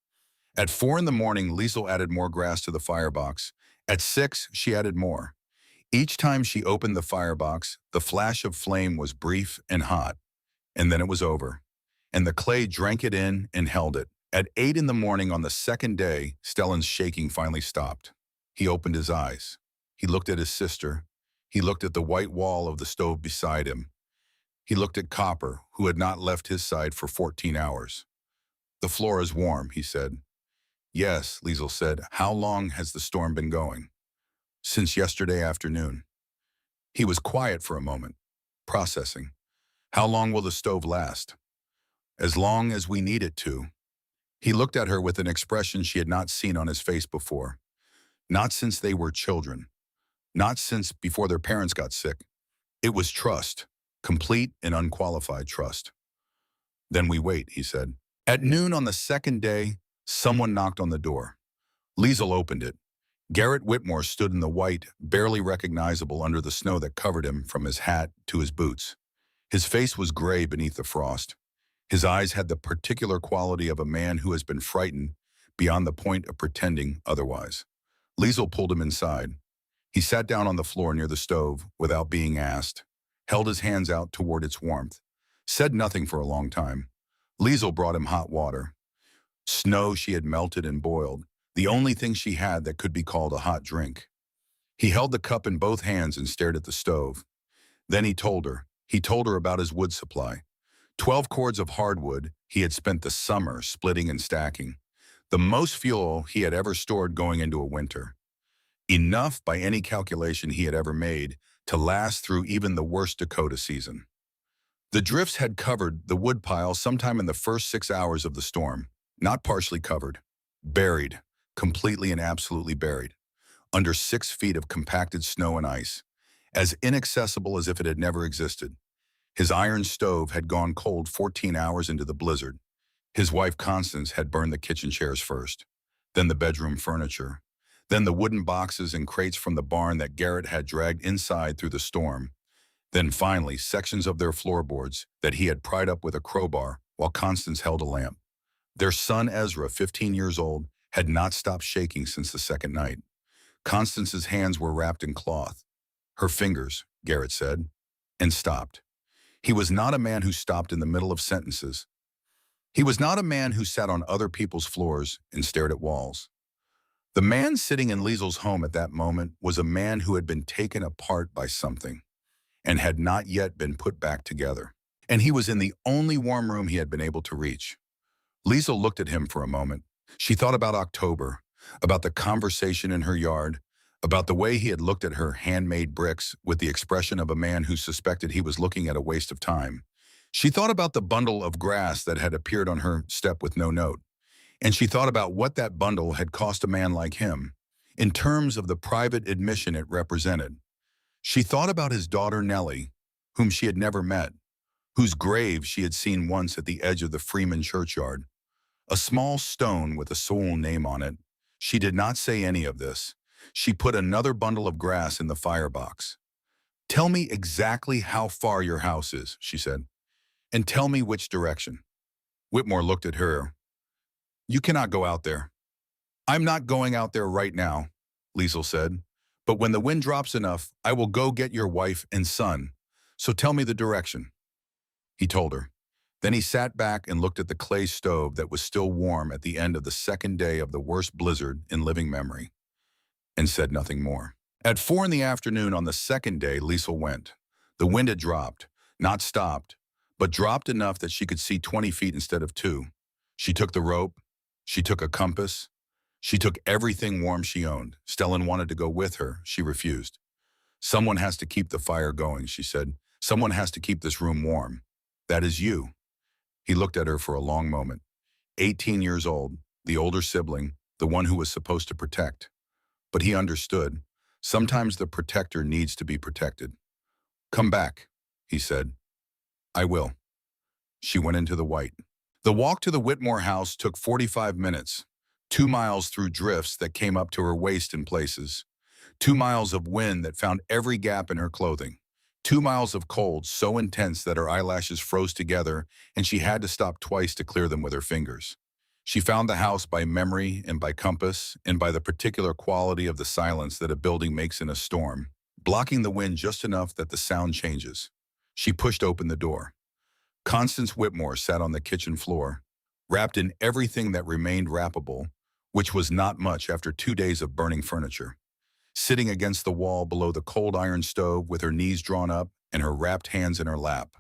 At 4 in the morning, Liesel added more grass to the firebox. At 6, she added more. Each time she opened the firebox, the flash of flame was brief and hot, and then it was over. And the clay drank it in and held it. At 8 in the morning on the second day, Stellan's shaking finally stopped. He opened his eyes. He looked at his sister. He looked at the white wall of the stove beside him. He looked at Copper, who had not left his side for 14 hours. "The floor is warm," he said. "Yes," Liesel said. "How long has the storm been going?" "Since yesterday afternoon." He was quiet for a moment, processing. "How long will the stove last?" "As long as we need it to." He looked at her with an expression she had not seen on his face before. Not since they were children. Not since before their parents got sick. It was trust, complete and unqualified trust. "Then we wait," he said. At noon on the second day, someone knocked on the door. Liesel opened it. Garrett Whitmore stood in the white, barely recognizable under the snow that covered him from his hat to his boots. His face was gray beneath the frost. His eyes had the particular quality of a man who has been frightened beyond the point of pretending otherwise. Liesel pulled him inside. He sat down on the floor near the stove without being asked, held his hands out toward its warmth, said nothing for a long time. Liesel brought him hot water. Snow she had melted and boiled, the only thing she had that could be called a hot drink. He held the cup in both hands and stared at the stove. Then he told her. He told her about his wood supply. 12 cords of hardwood he had spent the summer splitting and stacking. The most fuel he had ever stored going into a winter. Enough by any calculation he had ever made to last through even the worst Dakota season. The drifts had covered the woodpile sometime in the first 6 hours of the storm. Not partially covered. Buried. Completely and absolutely buried. Under 6 feet of compacted snow and ice. As inaccessible as if it had never existed. His iron stove had gone cold 14 hours into the blizzard. His wife Constance had burned the kitchen chairs first, then the bedroom furniture, then the wooden boxes and crates from the barn that Garrett had dragged inside through the storm, then finally sections of their floorboards that he had pried up with a crowbar while Constance held a lamp. Their son Ezra, 15 years old, had not stopped shaking since the second night. Constance's hands were wrapped in cloth. Her fingers, Garrett said, and stopped. He was not a man who stopped in the middle of sentences. He was not a man who sat on other people's floors and stared at walls. The man sitting in Liesel's home at that moment was a man who had been taken apart by something and had not yet been put back together. And he was in the only warm room he had been able to reach. Liesel looked at him for a moment. She thought about October, about the conversation in her yard, about the way he had looked at her handmade bricks with the expression of a man who suspected he was looking at a waste of time. She thought about the bundle of grass that had appeared on her step with no note. And she thought about what that bundle had cost a man like him, in terms of the private admission it represented. She thought about his daughter Nellie, whom she had never met, whose grave she had seen once at the edge of the Freeman churchyard. A small stone with a soul name on it. She did not say any of this. She put another bundle of grass in the firebox. "Tell me exactly how far your house is," she said, "and tell me which direction." Whitmore looked at her. "You cannot go out there." I'm not going out there right now, Liesel said. But when the wind drops enough, I will go get your wife and son. So tell me the direction, he told her. Then he sat back and looked at the clay stove that was still warm at the end of the second day of the worst blizzard in living memory, and said nothing more. At 4 in the afternoon on the second day, Liesel went. The wind had dropped, not stopped, but dropped enough that she could see 20 feet instead of 2. She took the rope. She took a compass. She took everything warm she owned. Stellan wanted to go with her. She refused. Someone has to keep the fire going, she said. Someone has to keep this room warm. That is you. He looked at her for a long moment. 18 years old, the older sibling, the one who was supposed to protect. But he understood. Sometimes the protector needs to be protected. Come back, he said. I will. She went into the white. The walk to the Whitmore house took 45 minutes, 2 miles through drifts that came up to her waist in places, 2 miles of wind that found every gap in her clothing, 2 miles of cold so intense that her eyelashes froze together and she had to stop twice to clear them with her fingers. She found the house by memory and by compass and by the particular quality of the silence that a building makes in a storm, blocking the wind just enough that the sound changes. She pushed open the door. Constance Whitmore sat on the kitchen floor, wrapped in everything that remained wrappable, which was not much after 2 days of burning furniture. Sitting against the wall below the cold iron stove with her knees drawn up and her wrapped hands in her lap.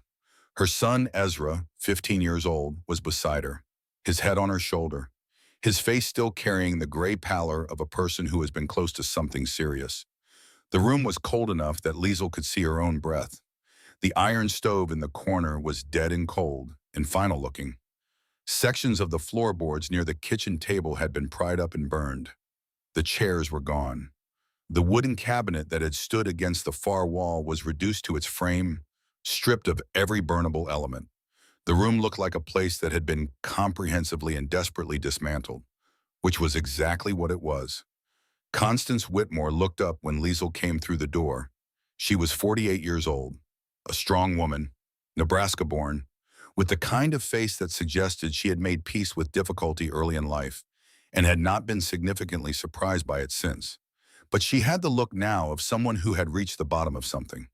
Her son, Ezra, 15 years old, was beside her, his head on her shoulder, his face still carrying the gray pallor of a person who has been close to something serious. The room was cold enough that Liesel could see her own breath. The iron stove in the corner was dead and cold and final looking. Sections of the floorboards near the kitchen table had been pried up and burned. The chairs were gone. The wooden cabinet that had stood against the far wall was reduced to its frame, stripped of every burnable element. The room looked like a place that had been comprehensively and desperately dismantled, which was exactly what it was. Constance Whitmore looked up when Liesel came through the door. She was 48 years old, a strong woman, Nebraska-born, with the kind of face that suggested she had made peace with difficulty early in life and had not been significantly surprised by it since. But she had the look now of someone who had reached the bottom of something,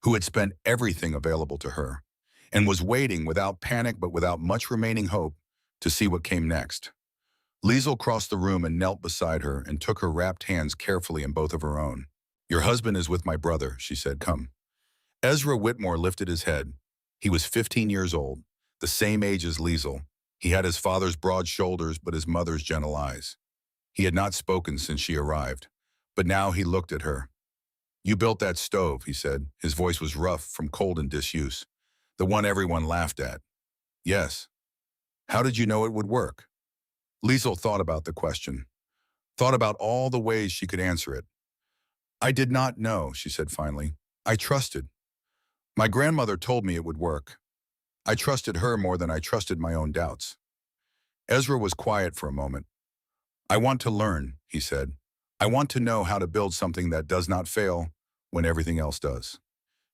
who had spent everything available to her, and was waiting without panic but without much remaining hope to see what came next. Liesel crossed the room and knelt beside her and took her wrapped hands carefully in both of her own. Your husband is with my brother, she said. Come. Ezra Whitmore lifted his head. He was 15 years old, the same age as Liesel. He had his father's broad shoulders but his mother's gentle eyes. He had not spoken since she arrived, but now he looked at her. You built that stove, he said. His voice was rough from cold and disuse. The one everyone laughed at. Yes. How did you know it would work? Liesel thought about the question, thought about all the ways she could answer it. I did not know, she said finally. I trusted. My grandmother told me it would work. I trusted her more than I trusted my own doubts. Ezra was quiet for a moment. I want to learn, he said. I want to know how to build something that does not fail when everything else does.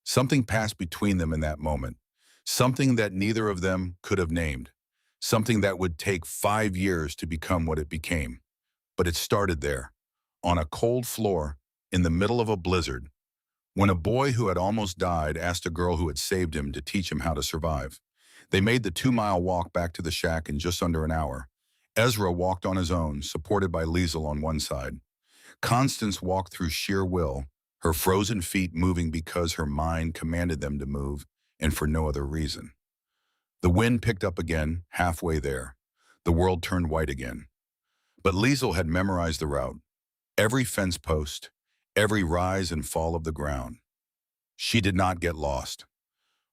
Something passed between them in that moment, something that neither of them could have named, something that would take 5 years to become what it became. But it started there, on a cold floor, in the middle of a blizzard, when a boy who had almost died asked a girl who had saved him to teach him how to survive. They made the 2-mile walk back to the shack in just under an hour. Ezra walked on his own, supported by Liesel on one side. Constance walked through sheer will, her frozen feet moving because her mind commanded them to move, and for no other reason. The wind picked up again, halfway there. The world turned white again. But Liesel had memorized the route, every fence post, every rise and fall of the ground. She did not get lost.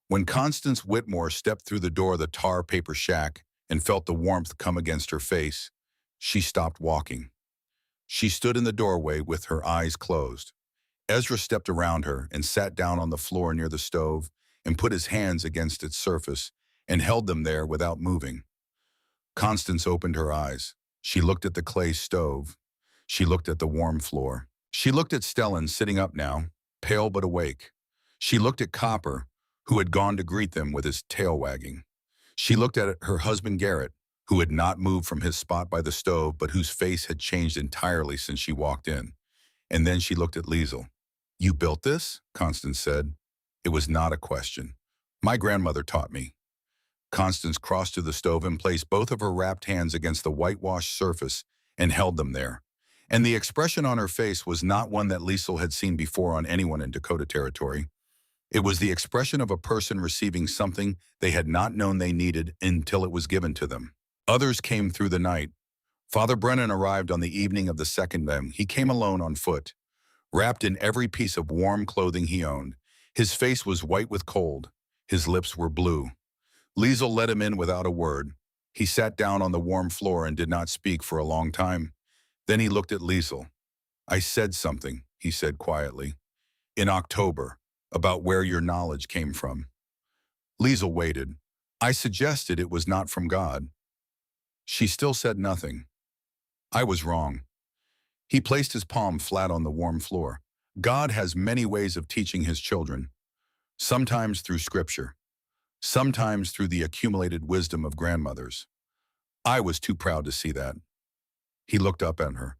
When Constance Whitmore stepped through the door of the tar paper shack and felt the warmth come against her face, she stopped walking. She stood in the doorway with her eyes closed. Ezra stepped around her and sat down on the floor near the stove and put his hands against its surface and held them there without moving. Constance opened her eyes. She looked at the clay stove. She looked at the warm floor. She looked at Stellan sitting up now, pale but awake. She looked at Copper, who had gone to greet them with his tail wagging. She looked at her husband Garrett, who had not moved from his spot by the stove but whose face had changed entirely since she walked in. And then she looked at Liesel. "You built this?" Constance said. It was not a question. "My grandmother taught me." Constance crossed to the stove and placed both of her wrapped hands against the whitewashed surface and held them there. And the expression on her face was not one that Liesel had seen before on anyone in Dakota Territory. It was the expression of a person receiving something they had not known they needed until it was given to them. Others came through the night. Father Brennan arrived on the evening of the second day. He came alone on foot, wrapped in every piece of warm clothing he owned. His face was white with cold. His lips were blue. Liesel let him in without a word. He sat down on the warm floor and did not speak for a long time. Then he looked at Liesel. "I said something," he said quietly, "in October, about where your knowledge came from." Liesel waited. "I suggested it was not from God." She still said nothing. "I was wrong." He placed his palm flat on the warm floor. God has many ways of teaching his children, sometimes through scripture, sometimes through the accumulated wisdom of grandmothers. I was too proud to see that. He looked up at her.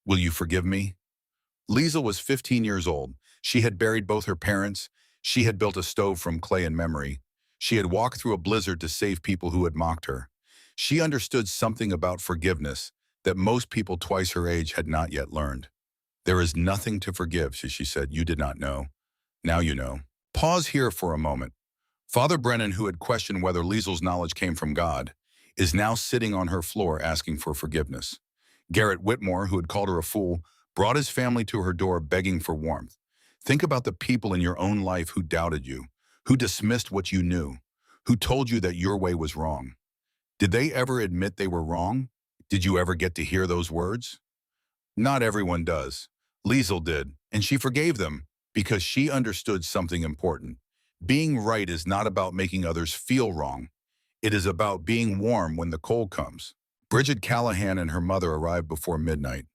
"Will you forgive me?" Liesel was 15 years old. She had buried both her parents. She had built a stove from clay and memory. She had walked through a blizzard to save people who had mocked her. She understood something about forgiveness that most people twice her age had not yet learned. "There is nothing to forgive," she said. "You did not know. Now you know." Pause here for a moment. Father Brennan, who had questioned whether Liesel's knowledge came from God, is now sitting on her floor asking for forgiveness. Garrett Whitmore, who had called her a fool, brought his family to her door begging for warmth. Think about the people in your own life who doubted you, who dismissed what you knew, who told you that your way was wrong. Did they ever admit they were wrong? Did you ever get to hear those words? Not everyone does. Liesel did, and she forgave them because she understood something important. Being right is not about making others feel wrong. It is about being warm when the cold comes. Bridget Callahan and her mother arrived before midnight.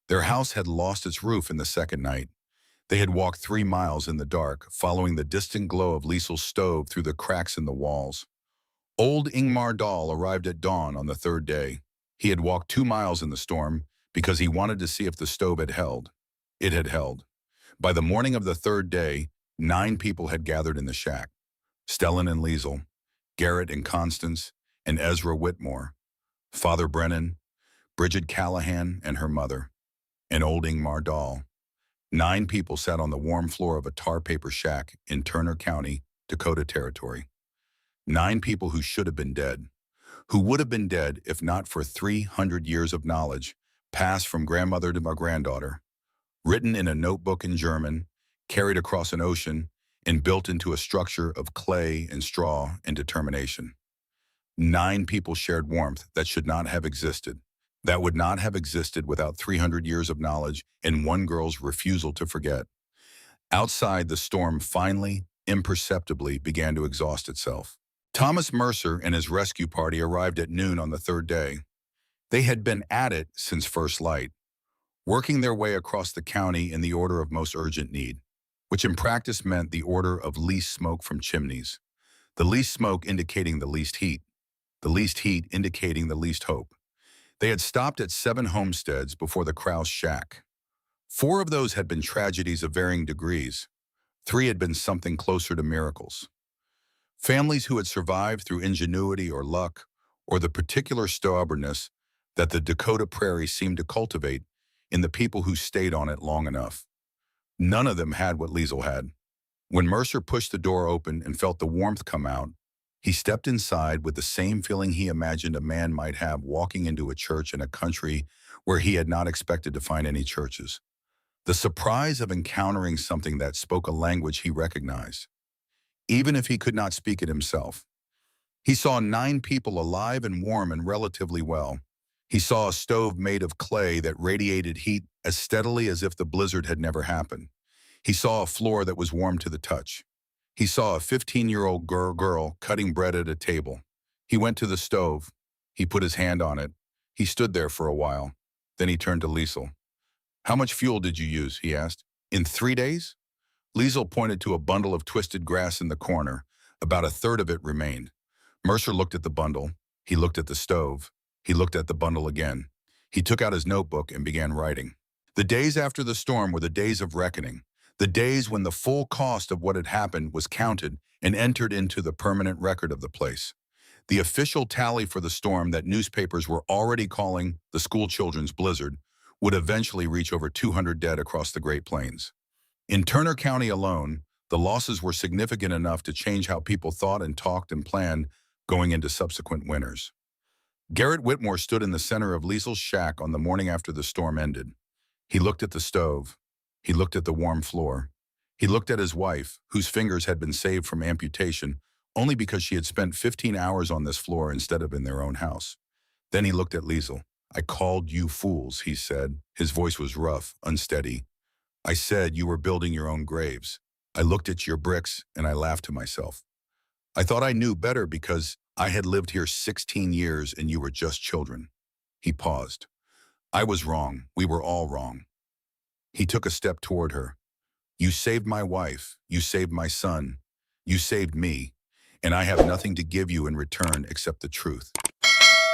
Their house had lost its roof in the second night. They had walked 3 miles in the dark, following the distant glow of Liesel's stove through the cracks in the walls. Old Ingmar Dahl arrived at dawn on the third day. He had walked 2 miles in the storm because he wanted to see if the stove had held. It had held. By the morning of the third day, 9 people had gathered in the shack. Stellan and Liesel, Garrett and Constance, and Ezra Whitmore, Father Brennan, Bridget Callahan and her mother, and old Ingmar Dahl. 9 people sat on the warm floor of a tar paper shack in Turner County, Dakota Territory. 9 people who should have been dead, who would have been dead if not for 300 years of knowledge passed from grandmother to my granddaughter, written in a notebook in German, carried across an ocean, and built into a structure of clay and straw and determination. 9 people shared warmth that should not have existed, that would not have existed without 300 years of knowledge and one girl's refusal to forget. Outside, the storm finally, imperceptibly, began to exhaust itself. Thomas Mercer and his rescue party arrived at noon on the third day. They had been at it since first light, working their way across the county in the order of most urgent need, which in practice meant the order of least smoke from chimneys, the least smoke indicating the least heat indicating the least hope. They had stopped at 7 homesteads before the Krause shack. 4 of those had been tragedies of varying degrees. 3 had been something closer to miracles. Families who had survived through ingenuity or luck, or the particular stubbornness that the Dakota prairie seemed to cultivate in the people who stayed on it long enough. None of them had what Liesel had. When Mercer pushed the door open and felt the warmth come out, he stepped inside with the same feeling he imagined a man might have walking into a church in a country where he had not expected to find any churches. The surprise of encountering something that spoke a language he recognized, even if he could not speak it himself. He saw 9 people alive and warm and relatively well. He saw a stove made of clay that radiated heat as steadily as if the blizzard had never happened. He saw a floor that was warm to the touch. He saw a 15-year-old girl cutting bread at a table. He went to the stove. He put his hand on it. He stood there for a while. Then he turned to Liesel. "How much fuel did you use?" he asked. "In 3 days?" Liesel pointed to a bundle of twisted grass in the corner. About a third of it remained. Mercer looked at the bundle. He looked at the stove. He looked at the bundle again. He took out his notebook and began writing. The days after the storm were the days of reckoning, the days when the full cost of what had happened was counted and entered into the permanent record of the place. The official tally for the storm that newspapers were already calling the school children's blizzard would eventually reach over 200 dead across the Great Plains. In Turner County alone, the losses were significant enough to change how people thought and talked and planned going into subsequent winters. Garrett Whitmore stood in the center of Liesel's shack on the morning after the storm ended. He looked at the stove. He looked at the warm floor. He looked at his wife, whose fingers had been saved from amputation only because she had spent 15 hours on this floor instead of in their own house. Then he looked at Liesel. "I called you fools," he said. His voice was rough, unsteady. "I said you were building your own graves. I looked at your bricks and I laughed to myself. I thought I knew better because I had lived here 16 years and you were just children." He paused. "I was wrong. We were all wrong." He took a step toward her. "You saved my wife. You saved my son. You saved me. And I have nothing to give you in return except the truth."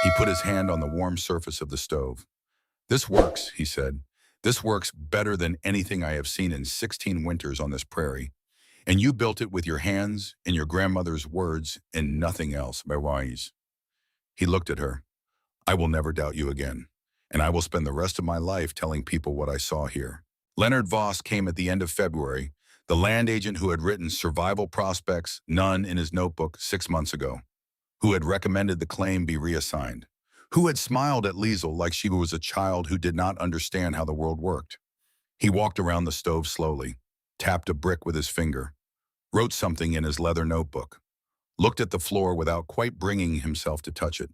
He put his hand on the warm surface of the stove. "This works," he said. "This works better than anything I have seen in 16 winters on this prairie. And you built it with your hands and your grandmother's words and nothing else, Merwais." He looked at her. "I will never doubt you again, and I will spend the rest of my life telling people what I saw here." Leonard Voss came at the end of February, the land agent who had written Survival Prospects, None in his notebook 6 months ago, who had recommended the claim be reassigned, who had smiled at Liesel like she was a child who did not understand how the world worked. He walked around the stove slowly, tapped a brick with his finger, wrote something in his leather notebook, looked at the floor without quite bringing himself to touch it.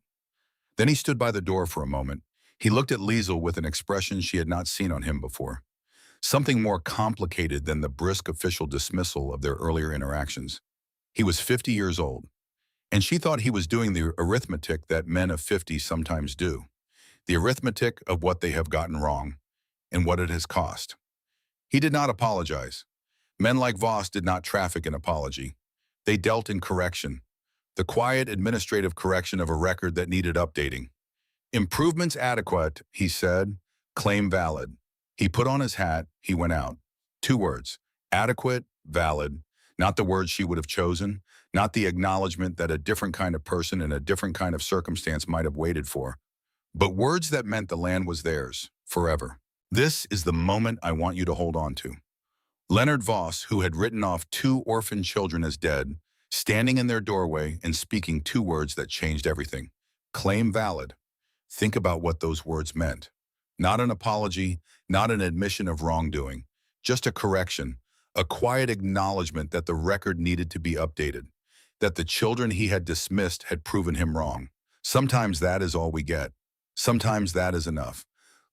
Then he stood by the door for a moment. He looked at Liesel with an expression she had not seen on him before, something more complicated than the brisk official dismissal of their earlier interactions. He was 50 years old, and she thought he was doing the arithmetic that men of 50 sometimes do, the arithmetic of what they have gotten wrong and what it has cost. He did not apologize. Men like Voss did not traffic in apology. They dealt in correction, the quiet administrative correction of a record that needed updating. "Improvements adequate," he said. "Claim valid." He put on his hat. He went out. 2 words: adequate, valid. Not the words she would have chosen, not the acknowledgement that a different kind of person in a different kind of circumstance might have waited for, but words that meant the land was theirs, forever. This is the moment I want you to hold on to. Leonard Voss, who had written off 2 orphan children as dead, standing in their doorway and speaking 2 words that changed everything. Claim valid. Think about what those words meant. Not an apology, not an admission of wrongdoing, just a correction, a quiet acknowledgement that the record needed to be updated, that the children he had dismissed had proven him wrong. Sometimes that is all we get. Sometimes that is enough.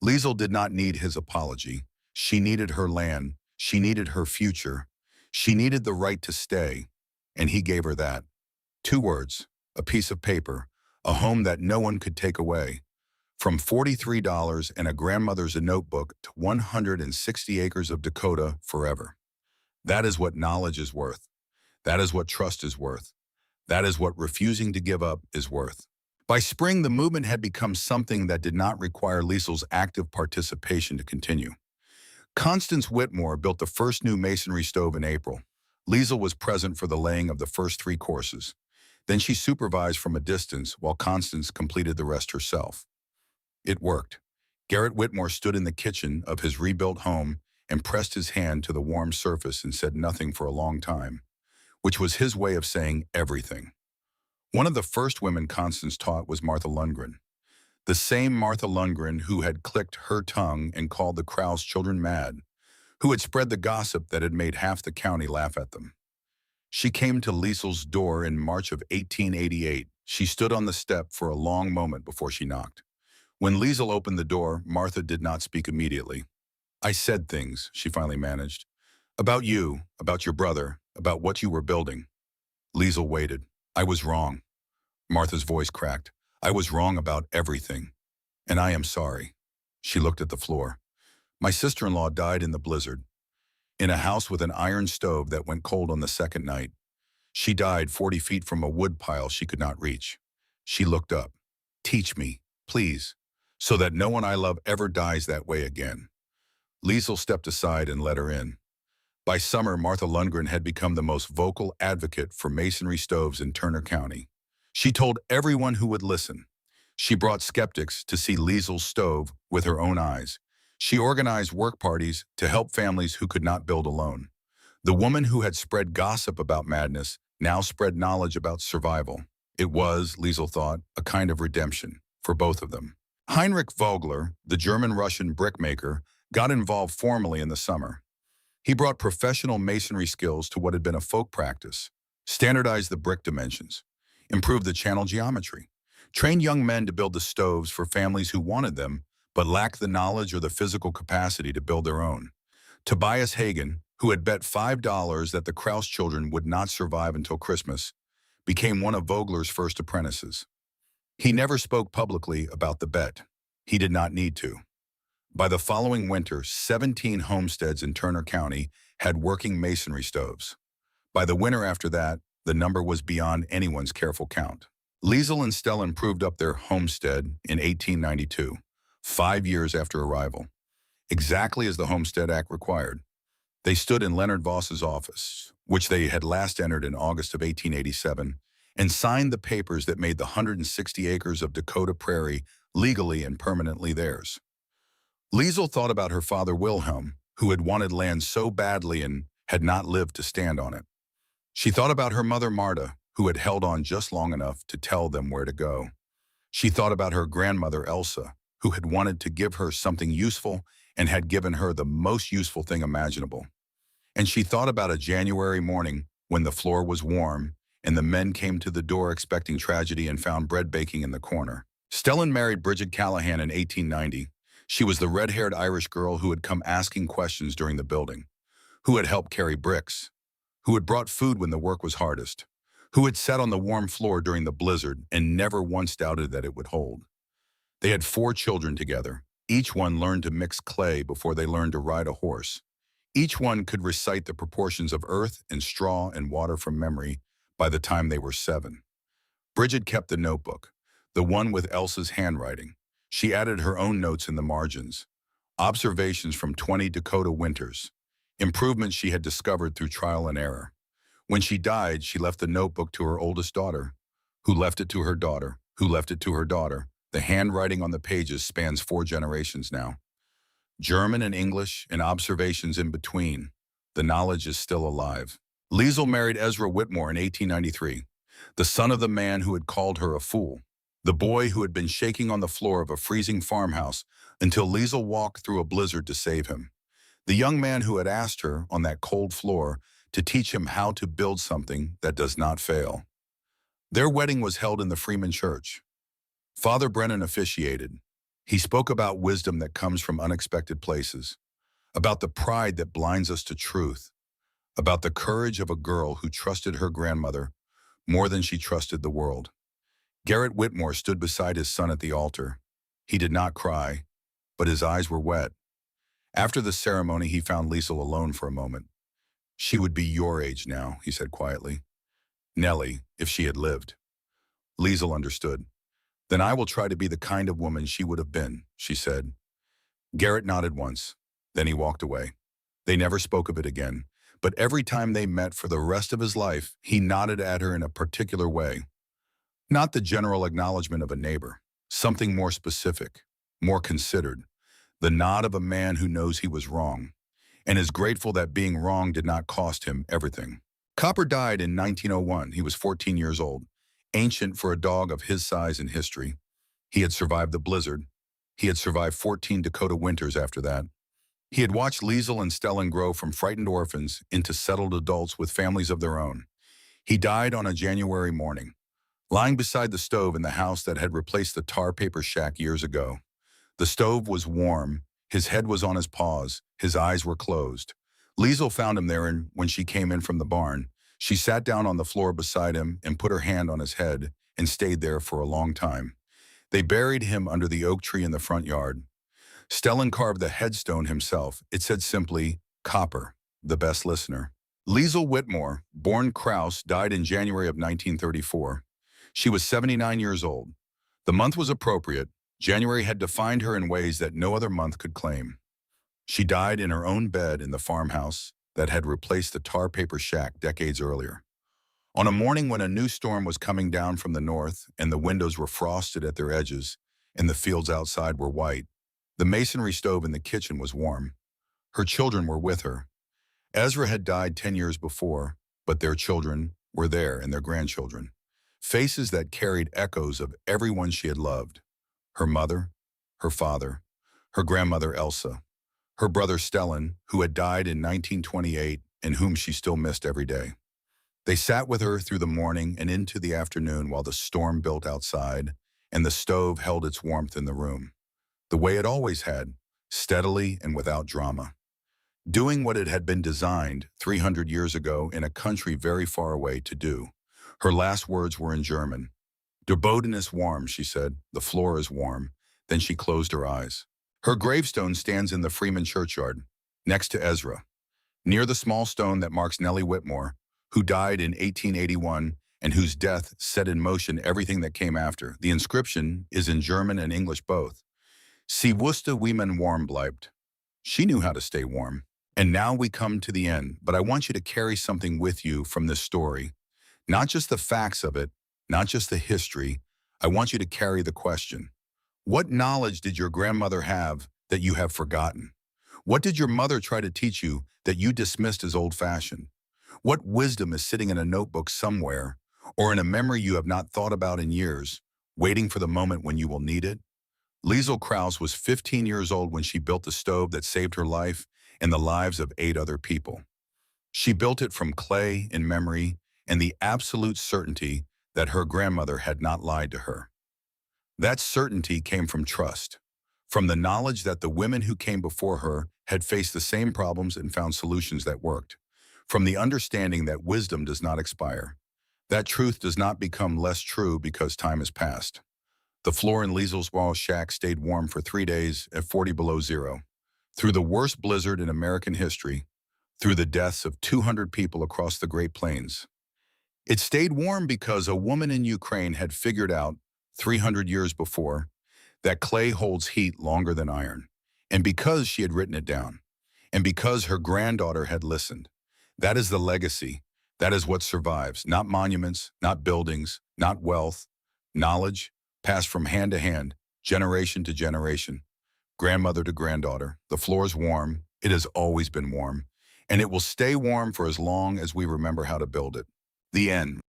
Liesel did not need his apology. She needed her land. She needed her future. She needed the right to stay, and he gave her that. 2 words, a piece of paper, a home that no one could take away. From $43 and a grandmother's notebook to 160 acres of Dakota forever. That is what knowledge is worth. That is what trust is worth. That is what refusing to give up is worth. By spring, the movement had become something that did not require Liesel's active participation to continue. Constance Whitmore built the first new masonry stove in April. Liesel was present for the laying of the first 3 courses. Then she supervised from a distance while Constance completed the rest herself. It worked. Garrett Whitmore stood in the kitchen of his rebuilt home and pressed his hand to the warm surface and said nothing for a long time, which was his way of saying everything. One of the first women Constance taught was Martha Lundgren. The same Martha Lundgren who had clicked her tongue and called the Krause children mad, who had spread the gossip that had made half the county laugh at them. She came to Liesel's door in March of 1888. She stood on the step for a long moment before she knocked. When Liesel opened the door, Martha did not speak immediately. "I said things," she finally managed. "About you, about your brother, about what you were building." Liesel waited. "I was wrong." Martha's voice cracked. "I was wrong about everything. And I am sorry." She looked at the floor. "My sister-in-law died in the blizzard, in a house with an iron stove that went cold on the 2nd night. She died 40 feet from a wood pile she could not reach." She looked up. "Teach me. please, so that no one I love ever dies that way again." Liesel stepped aside and let her in. By summer, Martha Lundgren had become the most vocal advocate for masonry stoves in Turner County. She told everyone who would listen. She brought skeptics to see Liesel's stove with her own eyes. She organized work parties to help families who could not build alone. The woman who had spread gossip about madness now spread knowledge about survival. It was, Liesel thought, a kind of redemption for both of them. Heinrich Vogler, the German-Russian brickmaker, got involved formally in the summer. He brought professional masonry skills to what had been a folk practice, standardized the brick dimensions, improved the channel geometry, trained young men to build the stoves for families who wanted them but lacked the knowledge or the physical capacity to build their own. Tobias Hagen, who had bet $5 that the Kraus children would not survive until Christmas, became one of Vogler's first apprentices. He never spoke publicly about the bet. He did not need to. By the following winter, 17 homesteads in Turner County had working masonry stoves. By the winter after that, the number was beyond anyone's careful count. Liesel and Stellan proved up their homestead in 1892, 5 years after arrival, exactly as the Homestead Act required. They stood in Leonard Voss's office, which they had last entered in August of 1887, and signed the papers that made the 160 acres of Dakota Prairie legally and permanently theirs. Liesel thought about her father Wilhelm, who had wanted land so badly and had not lived to stand on it. She thought about her mother Marta, who had held on just long enough to tell them where to go. She thought about her grandmother Elsa, who had wanted to give her something useful and had given her the most useful thing imaginable. And she thought about a January morning when the floor was warm and the men came to the door expecting tragedy and found bread baking in the corner. Stellan married Bridget Callahan in 1890. She was the red-haired Irish girl who had come asking questions during the building, who had helped carry bricks, who had brought food when the work was hardest, who had sat on the warm floor during the blizzard and never once doubted that it would hold. They had 4 children together. Each one learned to mix clay before they learned to ride a horse. Each one could recite the proportions of earth and straw and water from memory by the time they were 7. Bridget kept the notebook, the one with Elsa's handwriting. She added her own notes in the margins, observations from 20 Dakota winters, improvements she had discovered through trial and error. When she died, she left the notebook to her oldest daughter, who left it to her daughter, who left it to her daughter. The handwriting on the pages spans 4 generations now. German and English and observations in between. The knowledge is still alive. Liesel married Ezra Whitmore in 1893, the son of the man who had called her a fool, the boy who had been shaking on the floor of a freezing farmhouse until Liesel walked through a blizzard to save him, the young man who had asked her on that cold floor to teach him how to build something that does not fail. Their wedding was held in the Freeman Church. Father Brennan officiated. He spoke about wisdom that comes from unexpected places, about the pride that blinds us to truth, about the courage of a girl who trusted her grandmother more than she trusted the world. Garrett Whitmore stood beside his son at the altar. He did not cry, but his eyes were wet. After the ceremony, he found Liesel alone for a moment. "She would be your age now," he said quietly. "Nellie, if she had lived." Liesel understood. "Then I will try to be the kind of woman she would have been," she said. Garrett nodded once. Then he walked away. They never spoke of it again, but every time they met for the rest of his life, he nodded at her in a particular way. Not the general acknowledgement of a neighbor, something more specific, more considered, the nod of a man who knows he was wrong, and is grateful that being wrong did not cost him everything. Copper died in 1901. He was 14 years old. Ancient for a dog of his size in history. He had survived the blizzard. He had survived 14 Dakota winters after that. He had watched Liesel and Stellan grow from frightened orphans into settled adults with families of their own. He died on a January morning, lying beside the stove in the house that had replaced the tar paper shack years ago. The stove was warm. His head was on his paws. His eyes were closed. Liesel found him there, and when she came in from the barn, she sat down on the floor beside him and put her hand on his head and stayed there for a long time. They buried him under the oak tree in the front yard. Stellan carved the headstone himself. It said simply, "Copper, the best listener." Liesel Whitmore, born Kraus, died in January of 1934. She was 79 years old. The month was appropriate. January had defined her in ways that no other month could claim. She died in her own bed in the farmhouse that had replaced the tar paper shack decades earlier. On a morning when a new storm was coming down from the north and the windows were frosted at their edges and the fields outside were white, the masonry stove in the kitchen was warm. Her children were with her. Ezra had died 10 years before, but their children were there and their grandchildren. Faces that carried echoes of everyone she had loved. Her mother, her father, her grandmother Elsa, her brother Stellan, who had died in 1928 and whom she still missed every day. They sat with her through the morning and into the afternoon while the storm built outside and the stove held its warmth in the room, the way it always had, steadily and without drama. Doing what it had been designed 300 years ago in a country very far away to do. Her last words were in German. Der Boden ist warm, she said. The floor is warm. Then she closed her eyes. Her gravestone stands in the Freeman churchyard, next to Ezra, near the small stone that marks Nellie Whitmore, who died in 1881 and whose death set in motion everything that came after. The inscription is in German and English both. Sie wusste, wie man warm bleibt. She knew how to stay warm. And now we come to the end, but I want you to carry something with you from this story. Not just the facts of it, not just the history. I want you to carry the question. What knowledge did your grandmother have that you have forgotten? What did your mother try to teach you that you dismissed as old-fashioned? What wisdom is sitting in a notebook somewhere, or in a memory you have not thought about in years, waiting for the moment when you will need it? Liesel Krause was 15 years old when she built the stove that saved her life and the lives of 8 other people. She built it from clay in memory and the absolute certainty that her grandmother had not lied to her. That certainty came from trust, from the knowledge that the women who came before her had faced the same problems and found solutions that worked, from the understanding that wisdom does not expire, that truth does not become less true because time has passed. The floor in Liesel's wall shack stayed warm for 3 days at 40 below zero. Through the worst blizzard in American history, through the deaths of 200 people across the Great Plains. It stayed warm because a woman in Ukraine had figured out, 300 years before, that clay holds heat longer than iron, and because she had written it down, and because her granddaughter had listened. That is the legacy. That is what survives. Not monuments, not buildings, not wealth. Knowledge, passed from hand to hand, generation to generation. Grandmother to granddaughter. The floor is warm. It has always been warm. And it will stay warm for as long as we remember how to build it. The end.